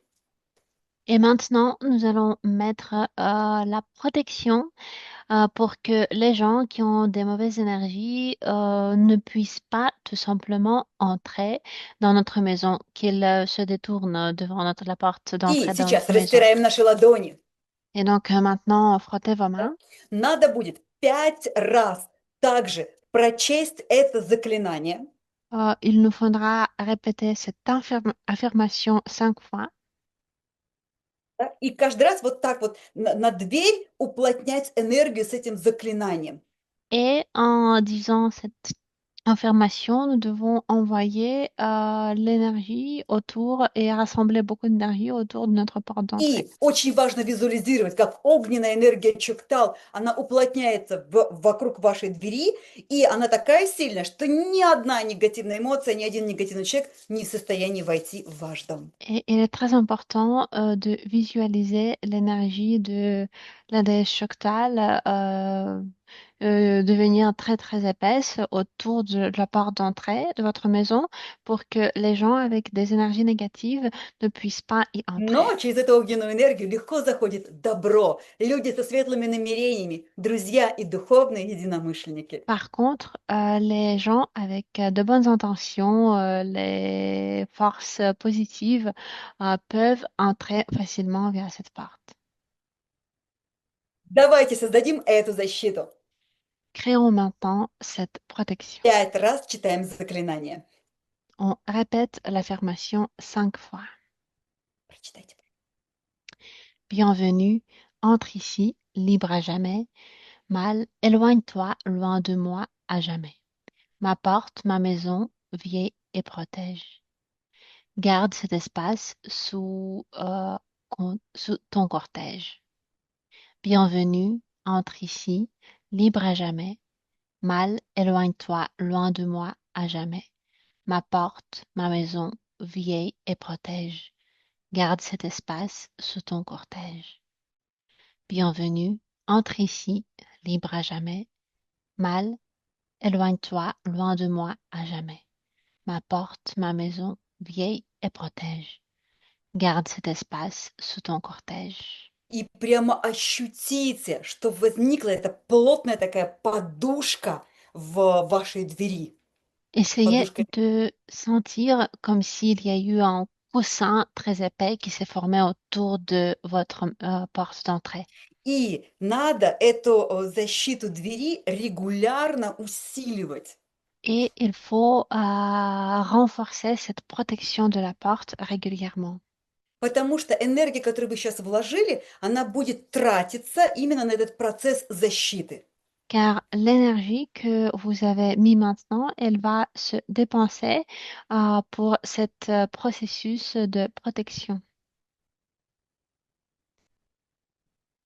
Speaker 2: Et maintenant, nous allons mettre la protection pour que les gens qui ont des mauvaises énergies ne puissent pas tout simplement entrer dans notre maison, qu'ils se détournent devant la porte
Speaker 1: И
Speaker 2: d'entrée de
Speaker 1: сейчас
Speaker 2: notre maison.
Speaker 1: растираем наши ладони.
Speaker 2: Et donc maintenant, frottez vos mains.
Speaker 1: Надо будет 5 раз также прочесть это заклинание.
Speaker 2: Il nous faudra répéter cette affirmation 5 fois.
Speaker 1: Да, и каждый раз вот так вот на дверь уплотнять энергию с этим заклинанием.
Speaker 2: Et en disant cette affirmation, nous devons envoyer l'énergie autour et rassembler beaucoup d'énergie autour de notre porte d'entrée.
Speaker 1: И очень важно визуализировать, как огненная энергия Чуктал, она уплотняется вокруг вашей двери, и она такая сильная, что ни одна негативная эмоция, ни один негативный человек не в состоянии войти в ваш дом.
Speaker 2: Et il est très important de visualiser l'énergie de la déesse Shoktal devenir très très épaisse autour de la porte d'entrée de votre maison pour que les gens avec des énergies négatives ne puissent pas y entrer.
Speaker 1: Но через эту огненную энергию легко заходит добро, люди со светлыми намерениями, друзья и духовные единомышленники.
Speaker 2: Par contre, les gens avec de bonnes intentions, les forces positives peuvent entrer facilement via cette porte.
Speaker 1: Давайте создадим эту защиту.
Speaker 2: Créons maintenant cette protection.
Speaker 1: 5 раз читаем заклинание.
Speaker 2: On répète l'affirmation 5 fois.
Speaker 1: Прочитайте.
Speaker 2: Bienvenue, entre ici, libre à jamais. Mal, éloigne-toi, loin de moi, à jamais. Ma porte, ma maison, veille et protège. Garde cet espace sous ton cortège. Bienvenue, entre ici, libre à jamais. Mal, éloigne-toi, loin de moi, à jamais. Ma porte, ma maison, veille et protège. Garde cet espace sous ton cortège. Bienvenue, entre ici, libre à jamais. Mal, éloigne-toi, loin de moi, à jamais. Ma porte, ma maison, veille et protège. Garde cet espace sous ton cortège.
Speaker 1: И прямо ощутите, что возникла эта плотная такая подушка в вашей двери.
Speaker 2: Essayez
Speaker 1: Подушка.
Speaker 2: de sentir comme s'il y a eu un coussin très épais qui s'est formé autour de votre porte d'entrée.
Speaker 1: И надо эту защиту двери регулярно усиливать.
Speaker 2: Et il faut renforcer cette protection de la porte régulièrement.
Speaker 1: Потому что энергия, которую вы сейчас вложили, она будет тратиться именно на этот процесс защиты.
Speaker 2: Car l'énergie que vous avez mis maintenant, elle va se dépenser pour cet processus de protection.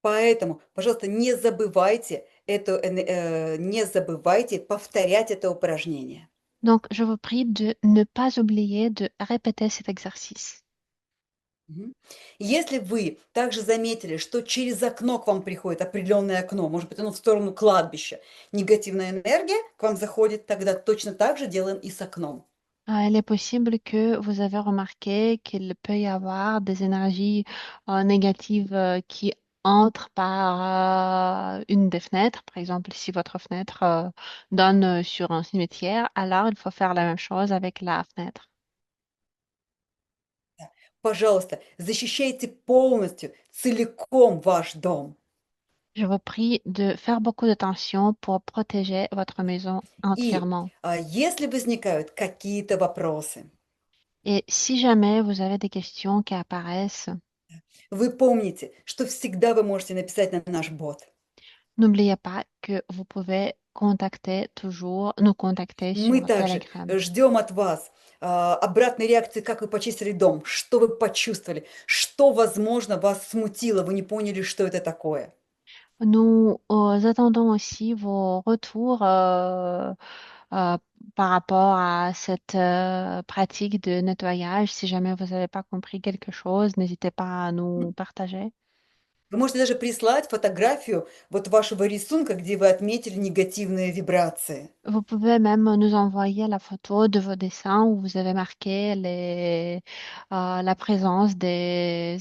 Speaker 1: Поэтому, пожалуйста, не забывайте не забывайте повторять это упражнение.
Speaker 2: Donc, je vous prie de ne pas oublier de répéter cet exercice.
Speaker 1: Если вы также заметили, что через окно к вам приходит определенное окно, может быть, оно в сторону кладбища, негативная энергия к вам заходит, тогда точно так же делаем и с окном.
Speaker 2: Il est possible que vous avez remarqué qu'il peut y avoir des énergies négatives qui entrent par une des fenêtres. Par exemple, si votre fenêtre donne sur un cimetière, alors il faut faire la même chose avec la fenêtre.
Speaker 1: Пожалуйста, защищайте полностью, целиком ваш дом.
Speaker 2: Je vous prie de faire beaucoup d'attention pour protéger votre maison entièrement.
Speaker 1: Если возникают какие-то вопросы,
Speaker 2: Et si jamais vous avez des questions qui apparaissent,
Speaker 1: вы помните, что всегда вы можете написать на наш бот.
Speaker 2: n'oubliez pas que vous pouvez nous contacter
Speaker 1: Мы
Speaker 2: sur
Speaker 1: также
Speaker 2: Telegram.
Speaker 1: ждем от вас обратной реакции, как вы почистили дом, что вы почувствовали, что, возможно, вас смутило, вы не поняли, что это такое.
Speaker 2: Nous attendons aussi vos retours euh, par rapport à cette pratique de nettoyage. Si jamais vous n'avez pas compris quelque chose, n'hésitez pas à nous partager.
Speaker 1: Вы можете даже прислать фотографию вот вашего рисунка, где вы отметили негативные вибрации.
Speaker 2: Vous pouvez même nous envoyer la photo de vos dessins où vous avez marqué la présence des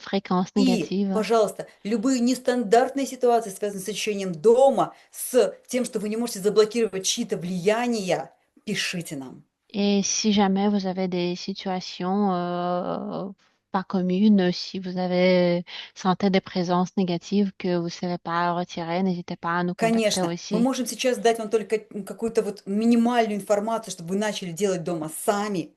Speaker 2: fréquences
Speaker 1: И,
Speaker 2: négatives.
Speaker 1: пожалуйста, любые нестандартные ситуации, связанные с очищением дома, с тем, что вы не можете заблокировать чьи-то влияния, пишите нам.
Speaker 2: Et si jamais vous avez des situations pas communes, si vous avez sentez des présences négatives que vous ne savez pas retirer, n'hésitez pas à nous contacter
Speaker 1: Конечно, мы
Speaker 2: aussi.
Speaker 1: можем сейчас дать вам только какую-то вот минимальную информацию, чтобы вы начали делать дома сами.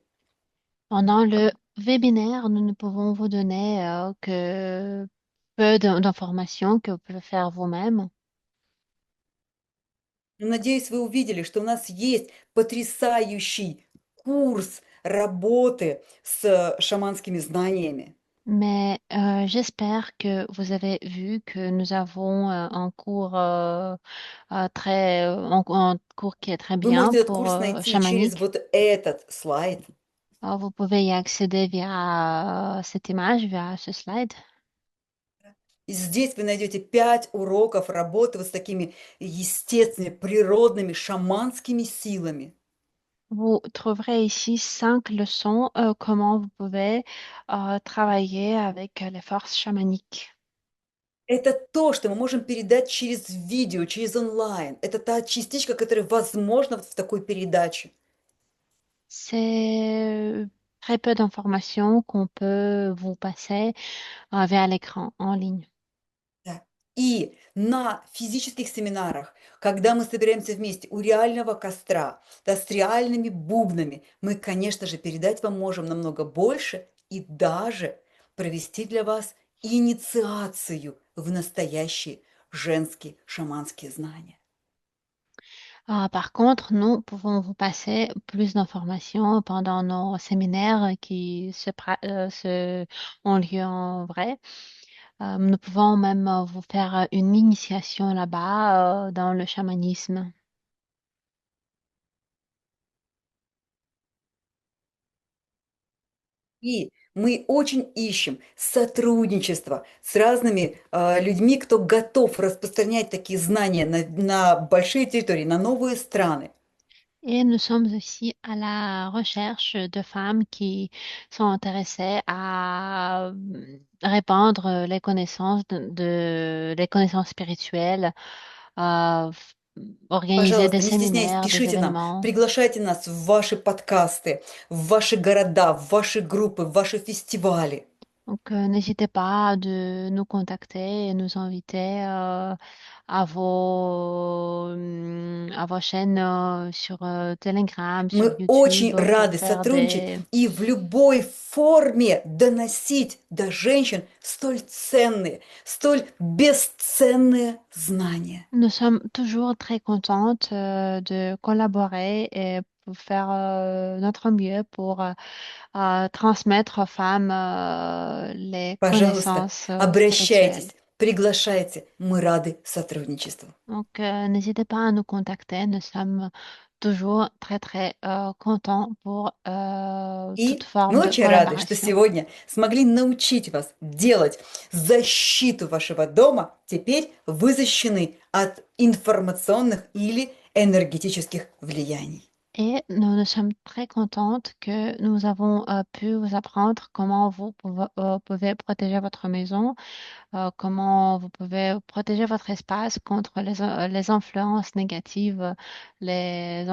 Speaker 2: Pendant le webinaire, nous ne pouvons vous donner que peu d'informations que vous pouvez faire vous-même.
Speaker 1: Но надеюсь, вы увидели, что у нас есть потрясающий курс работы с шаманскими знаниями.
Speaker 2: Mais j'espère que vous avez vu que nous avons un cours un cours qui est très
Speaker 1: Вы
Speaker 2: bien
Speaker 1: можете этот
Speaker 2: pour
Speaker 1: курс найти через
Speaker 2: chamanique.
Speaker 1: вот этот слайд.
Speaker 2: Vous pouvez y accéder via cette image, via ce slide.
Speaker 1: И здесь вы найдете 5 уроков работы вот с такими естественными, природными, шаманскими силами.
Speaker 2: Vous trouverez ici 5 leçons comment vous pouvez travailler avec les forces chamaniques.
Speaker 1: Это то, что мы можем передать через видео, через онлайн. Это та частичка, которая возможна вот в такой передаче.
Speaker 2: C'est très peu d'informations qu'on peut vous passer via l'écran en ligne.
Speaker 1: Да. И на физических семинарах, когда мы собираемся вместе у реального костра, да, с реальными бубнами, мы, конечно же, передать вам можем намного больше и даже провести для вас инициацию в настоящие женские шаманские знания.
Speaker 2: Par contre, nous pouvons vous passer plus d'informations pendant nos séminaires qui ont lieu en vrai. Nous pouvons même vous faire une initiation là-bas dans le chamanisme.
Speaker 1: И мы очень ищем сотрудничество с разными людьми, кто готов распространять такие знания на большие территории, на новые страны.
Speaker 2: Et nous sommes aussi à la recherche de femmes qui sont intéressées à répandre les connaissances les connaissances spirituelles, euh, organiser des
Speaker 1: Пожалуйста, не стесняйтесь,
Speaker 2: séminaires, des
Speaker 1: пишите нам,
Speaker 2: événements.
Speaker 1: приглашайте нас в ваши подкасты, в ваши города, в ваши группы, в ваши фестивали.
Speaker 2: Donc, n'hésitez pas de nous contacter et nous inviter à vos chaînes sur Telegram, sur
Speaker 1: Мы
Speaker 2: YouTube
Speaker 1: очень
Speaker 2: pour
Speaker 1: рады
Speaker 2: faire
Speaker 1: сотрудничать
Speaker 2: des...
Speaker 1: и в любой форме доносить до женщин столь ценные, столь бесценные знания.
Speaker 2: Nous sommes toujours très contentes de collaborer et pour faire notre mieux pour transmettre aux femmes les
Speaker 1: Пожалуйста,
Speaker 2: connaissances spirituelles.
Speaker 1: обращайтесь, приглашайте, мы рады сотрудничеству.
Speaker 2: Donc, n'hésitez pas à nous contacter. Nous sommes toujours très, très contents pour toute
Speaker 1: И
Speaker 2: forme
Speaker 1: мы
Speaker 2: de
Speaker 1: очень рады, что
Speaker 2: collaboration.
Speaker 1: сегодня смогли научить вас делать защиту вашего дома. Теперь вы защищены от информационных или энергетических влияний.
Speaker 2: Et nous sommes très contentes que nous avons pu vous apprendre comment vous pouvez protéger votre maison, comment vous pouvez protéger votre espace contre les influences négatives, les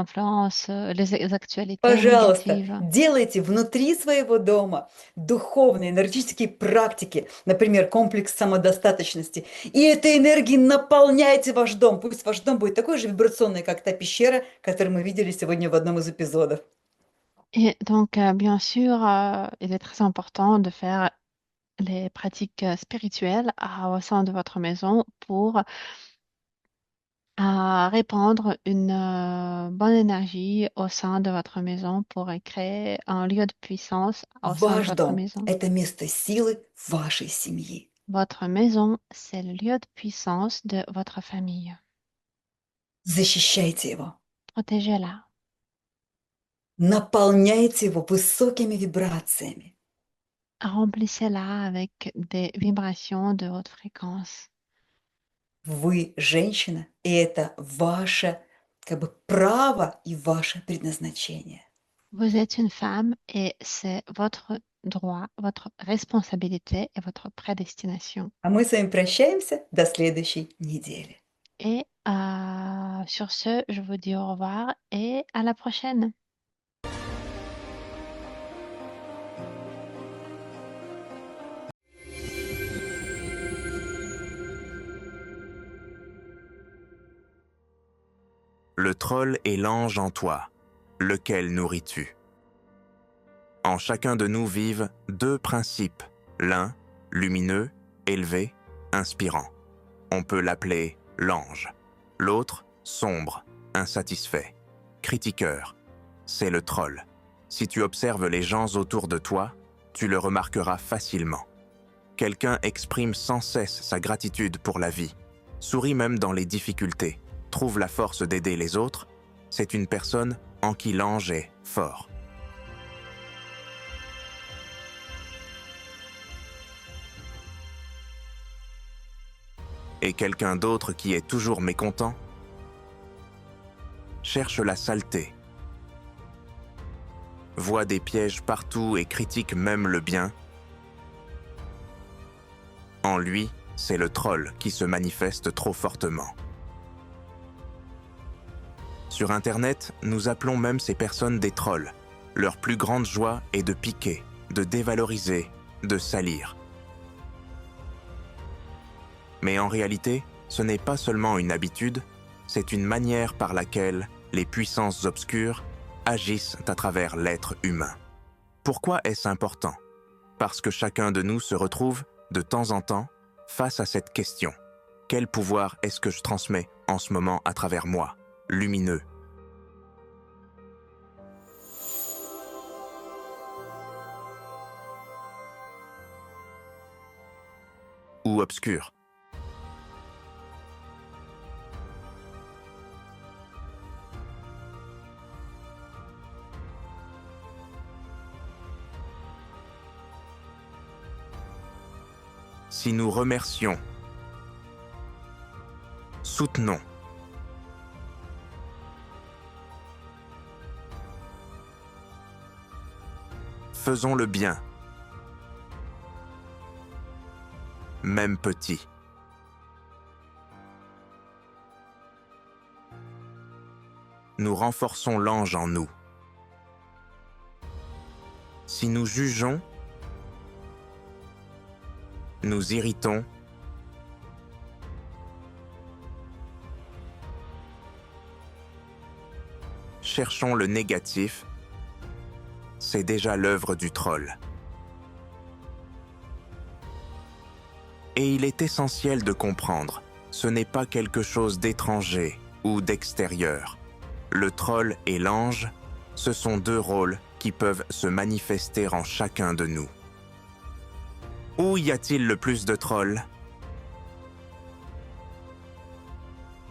Speaker 2: actualités
Speaker 1: Пожалуйста,
Speaker 2: négatives.
Speaker 1: делайте внутри своего дома духовные, энергетические практики, например, комплекс самодостаточности. И этой энергией наполняйте ваш дом. Пусть ваш дом будет такой же вибрационный, как та пещера, которую мы видели сегодня в одном из эпизодов.
Speaker 2: Et donc, bien sûr, il est très important de faire les pratiques spirituelles au sein de votre maison pour à répandre une bonne énergie au sein de votre maison pour créer un lieu de puissance au sein de
Speaker 1: Ваш
Speaker 2: votre
Speaker 1: дом–
Speaker 2: maison.
Speaker 1: это место силы вашей семьи.
Speaker 2: Votre maison, c'est le lieu de puissance de votre famille.
Speaker 1: Защищайте его.
Speaker 2: Protégez-la.
Speaker 1: Наполняйте его высокими вибрациями.
Speaker 2: Remplissez-la avec des vibrations de haute fréquence.
Speaker 1: Вы женщина, и это ваше как бы право и ваше предназначение.
Speaker 2: Vous êtes une femme et c'est votre droit, votre responsabilité et votre prédestination.
Speaker 1: А мы с вами прощаемся до следующей недели.
Speaker 2: Et sur ce, je vous dis au revoir et à la prochaine.
Speaker 12: Le troll est l'ange en toi. Lequel nourris-tu? En chacun de nous vivent deux principes. L'un, lumineux, élevé, inspirant. On peut l'appeler l'ange. L'autre, sombre, insatisfait, critiqueur. C'est le troll. Si tu observes les gens autour de toi, tu le remarqueras facilement. Quelqu'un exprime sans cesse sa gratitude pour la vie, sourit même dans les difficultés, trouve la force d'aider les autres, c'est une personne en qui l'ange est fort. Et quelqu'un d'autre qui est toujours mécontent cherche la saleté, voit des pièges partout et critique même le bien. En lui, c'est le troll qui se manifeste trop fortement. Sur Internet, nous appelons même ces personnes des trolls. Leur plus grande joie est de piquer, de dévaloriser, de salir. Mais en réalité, ce n'est pas seulement une habitude, c'est une manière par laquelle les puissances obscures agissent à travers l'être humain. Pourquoi est-ce important? Parce que chacun de nous se retrouve, de temps en temps, face à cette question. Quel pouvoir est-ce que je transmets en ce moment à travers moi, lumineux? Ou obscur? Si nous remercions, soutenons, faisons le bien, même petit. Nous renforçons l'ange en nous. Si nous jugeons, nous irritons, cherchons le négatif, c'est déjà l'œuvre du troll. Et il est essentiel de comprendre, ce n'est pas quelque chose d'étranger ou d'extérieur. Le troll et l'ange, ce sont deux rôles qui peuvent se manifester en chacun de nous. Où y a-t-il le plus de trolls?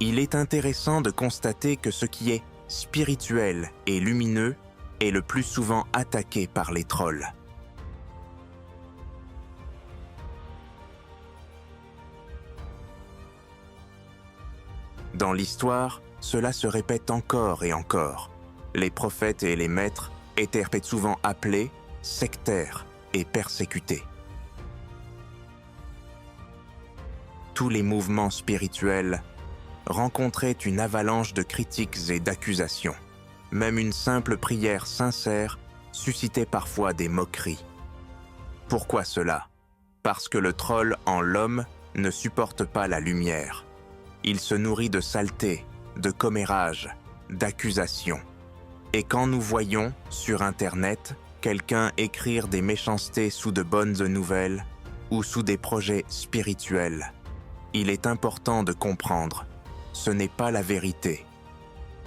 Speaker 12: Il est intéressant de constater que ce qui est spirituel et lumineux est le plus souvent attaqué par les trolls. Dans l'histoire, cela se répète encore et encore. Les prophètes et les maîtres étaient souvent appelés sectaires et persécutés. Tous les mouvements spirituels rencontraient une avalanche de critiques et d'accusations. Même une simple prière sincère suscitait parfois des moqueries. Pourquoi cela? Parce que le troll en l'homme ne supporte pas la lumière. Il se nourrit de saleté, de commérages, d'accusations. Et quand nous voyons, sur Internet, quelqu'un écrire des méchancetés sous de bonnes nouvelles ou sous des projets spirituels, il est important de comprendre ce n'est pas la vérité.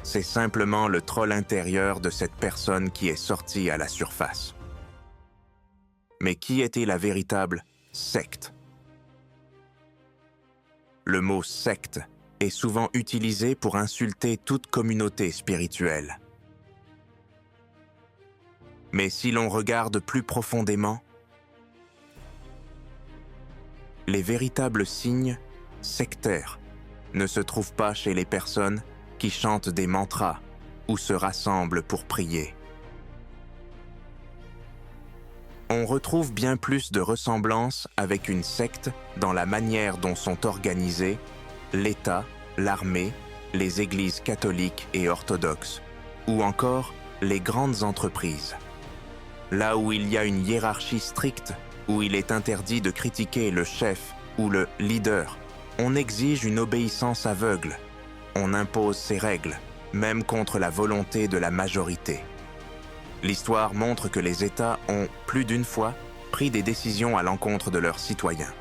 Speaker 12: C'est simplement le troll intérieur de cette personne qui est sortie à la surface. Mais qui était la véritable secte? Le mot secte est souvent utilisé pour insulter toute communauté spirituelle. Mais si l'on regarde plus profondément, les véritables signes sectaires ne se trouvent pas chez les personnes qui chantent des mantras ou se rassemblent pour prier. On retrouve bien plus de ressemblances avec une secte dans la manière dont sont organisés l'État, l'armée, les églises catholiques et orthodoxes, ou encore les grandes entreprises. Là où il y a une hiérarchie stricte, où il est interdit de critiquer le chef ou le leader, on exige une obéissance aveugle. On impose ses règles, même contre la volonté de la majorité. L'histoire montre que les États ont, plus d'une fois, pris des décisions à l'encontre de leurs citoyens.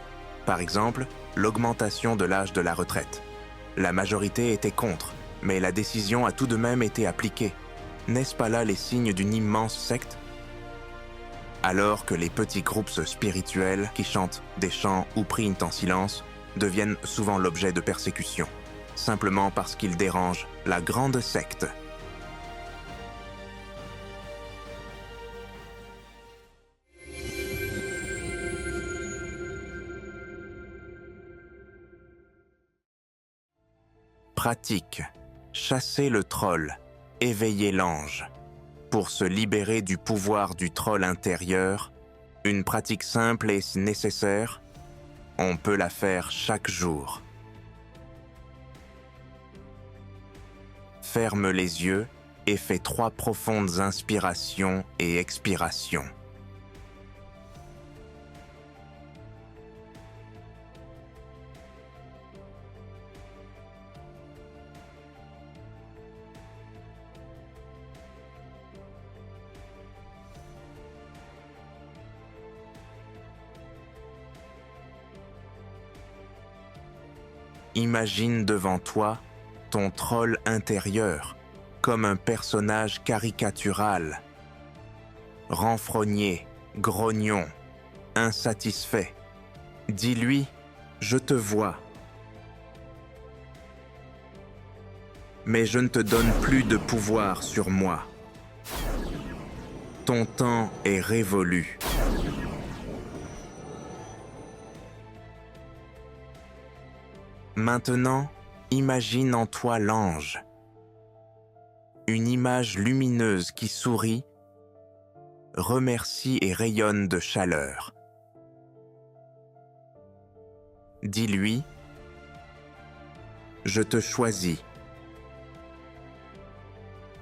Speaker 12: Par exemple, l'augmentation de l'âge de la retraite. La majorité était contre, mais la décision a tout de même été appliquée. N'est-ce pas là les signes d'une immense secte? Alors que les petits groupes spirituels qui chantent des chants ou prient en silence deviennent souvent l'objet de persécutions, simplement parce qu'ils dérangent la grande secte. Pratique, chasser le troll, éveiller l'ange. Pour se libérer du pouvoir du troll intérieur, une pratique simple est nécessaire. On peut la faire chaque jour. Ferme les yeux et fais 3 profondes inspirations et expirations. Imagine devant toi ton troll intérieur comme un personnage caricatural, renfrogné, grognon, insatisfait. Dis-lui « Je te vois ». Mais je ne te donne plus de pouvoir sur moi. Ton temps est révolu. Maintenant, imagine en toi l'ange, une image lumineuse qui sourit, remercie et rayonne de chaleur. Dis-lui, « Je te choisis.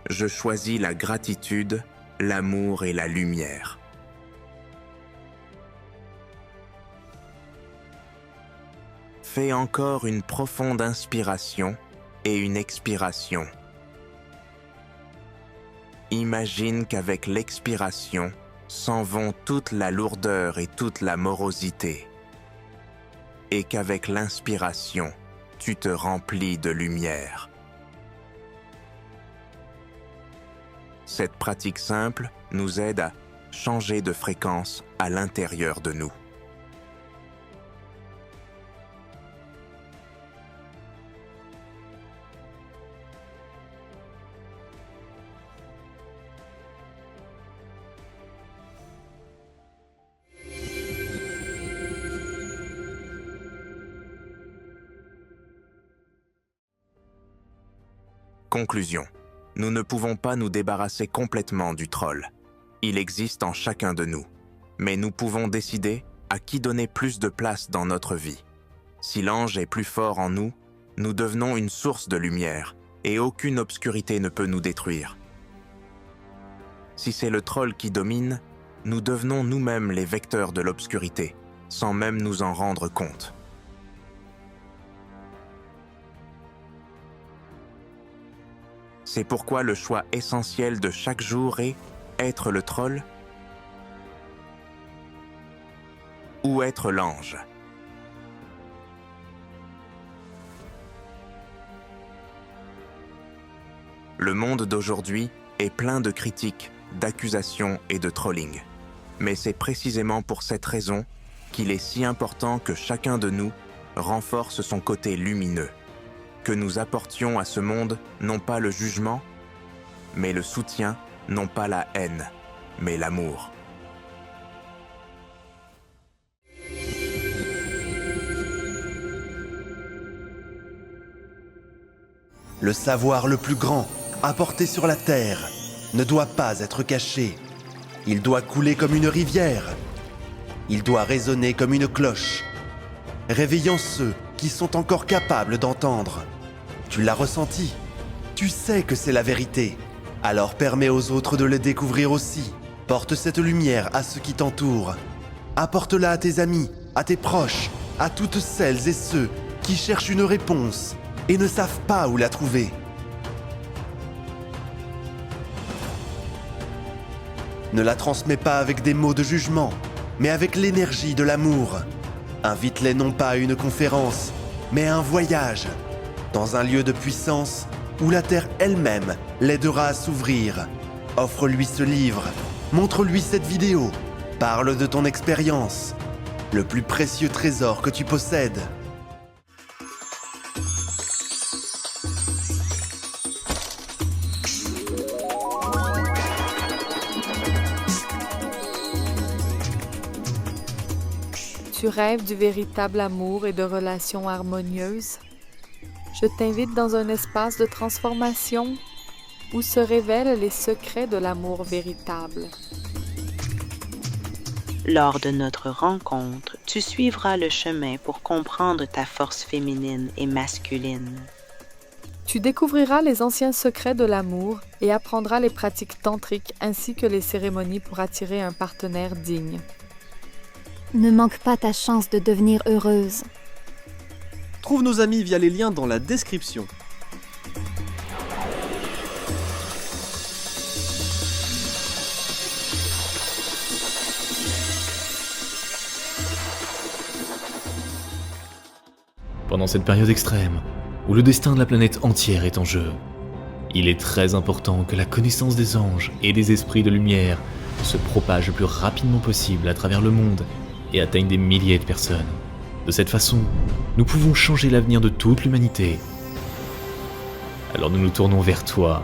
Speaker 12: Je choisis la gratitude, l'amour et la lumière. » Fais encore une profonde inspiration et une expiration. Imagine qu'avec l'expiration s'en vont toute la lourdeur et toute la morosité, et qu'avec l'inspiration, tu te remplis de lumière. Cette pratique simple nous aide à changer de fréquence à l'intérieur de nous. Conclusion. Nous ne pouvons pas nous débarrasser complètement du troll. Il existe en chacun de nous. Mais nous pouvons décider à qui donner plus de place dans notre vie. Si l'ange est plus fort en nous, nous devenons une source de lumière et aucune obscurité ne peut nous détruire. Si c'est le troll qui domine, nous devenons nous-mêmes les vecteurs de l'obscurité, sans même nous en rendre compte. C'est pourquoi le choix essentiel de chaque jour est être le troll ou être l'ange. Le monde d'aujourd'hui est plein de critiques, d'accusations et de trolling. Mais c'est précisément pour cette raison qu'il est si important que chacun de nous renforce son côté lumineux, que nous apportions à ce monde non pas le jugement, mais le soutien, non pas la haine, mais l'amour.
Speaker 13: Le savoir le plus grand, apporté sur la terre, ne doit pas être caché. Il doit couler comme une rivière. Il doit résonner comme une cloche, réveillant ceux qui sont encore capables d'entendre. Tu l'as ressenti. Tu sais que c'est la vérité. Alors permets aux autres de le découvrir aussi. Porte cette lumière à ceux qui t'entourent. Apporte-la à tes amis, à tes proches, à toutes celles et ceux qui cherchent une réponse et ne savent pas où la trouver. Ne la transmets pas avec des mots de jugement, mais avec l'énergie de l'amour. Invite-les non pas à une conférence, mais à un voyage, dans un lieu de puissance où la terre elle-même l'aidera à s'ouvrir. Offre-lui ce livre, montre-lui cette vidéo, parle de ton expérience, le plus précieux trésor que tu possèdes.
Speaker 14: Tu rêves du véritable amour et de relations harmonieuses? Je t'invite dans un espace de transformation où se révèlent les secrets de l'amour véritable.
Speaker 15: Lors de notre rencontre, tu suivras le chemin pour comprendre ta force féminine et masculine.
Speaker 14: Tu découvriras les anciens secrets de l'amour et apprendras les pratiques tantriques ainsi que les cérémonies pour attirer un partenaire digne.
Speaker 16: Ne manque pas ta chance de devenir heureuse.
Speaker 17: Trouve nos amis via les liens dans la description.
Speaker 18: Pendant cette période extrême, où le destin de la planète entière est en jeu, il est très important que la connaissance des anges et des esprits de lumière se propage le plus rapidement possible à travers le monde et atteigne des milliers de personnes. De cette façon, nous pouvons changer l'avenir de toute l'humanité. Alors nous nous tournons vers toi,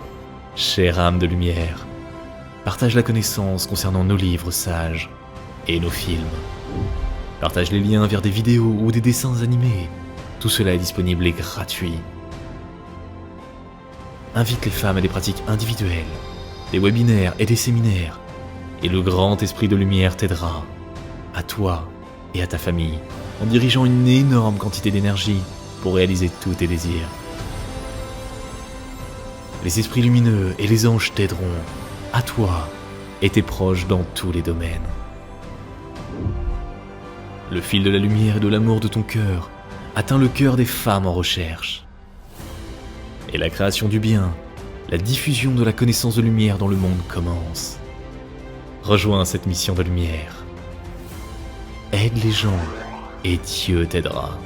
Speaker 18: chère âme de lumière. Partage la connaissance concernant nos livres sages et nos films. Partage les liens vers des vidéos ou des dessins animés. Tout cela est disponible et gratuit. Invite les femmes à des pratiques individuelles, des webinaires et des séminaires, et le grand esprit de lumière t'aidera, à toi et à ta famille, en dirigeant une énorme quantité d'énergie pour réaliser tous tes désirs. Les esprits lumineux et les anges t'aideront, à toi et tes proches dans tous les domaines. Le fil de la lumière et de l'amour de ton cœur atteint le cœur des femmes en recherche. Et la création du bien, la diffusion de la connaissance de lumière dans le monde commence. Rejoins cette mission de lumière. Aide les gens et Dieu t'aidera.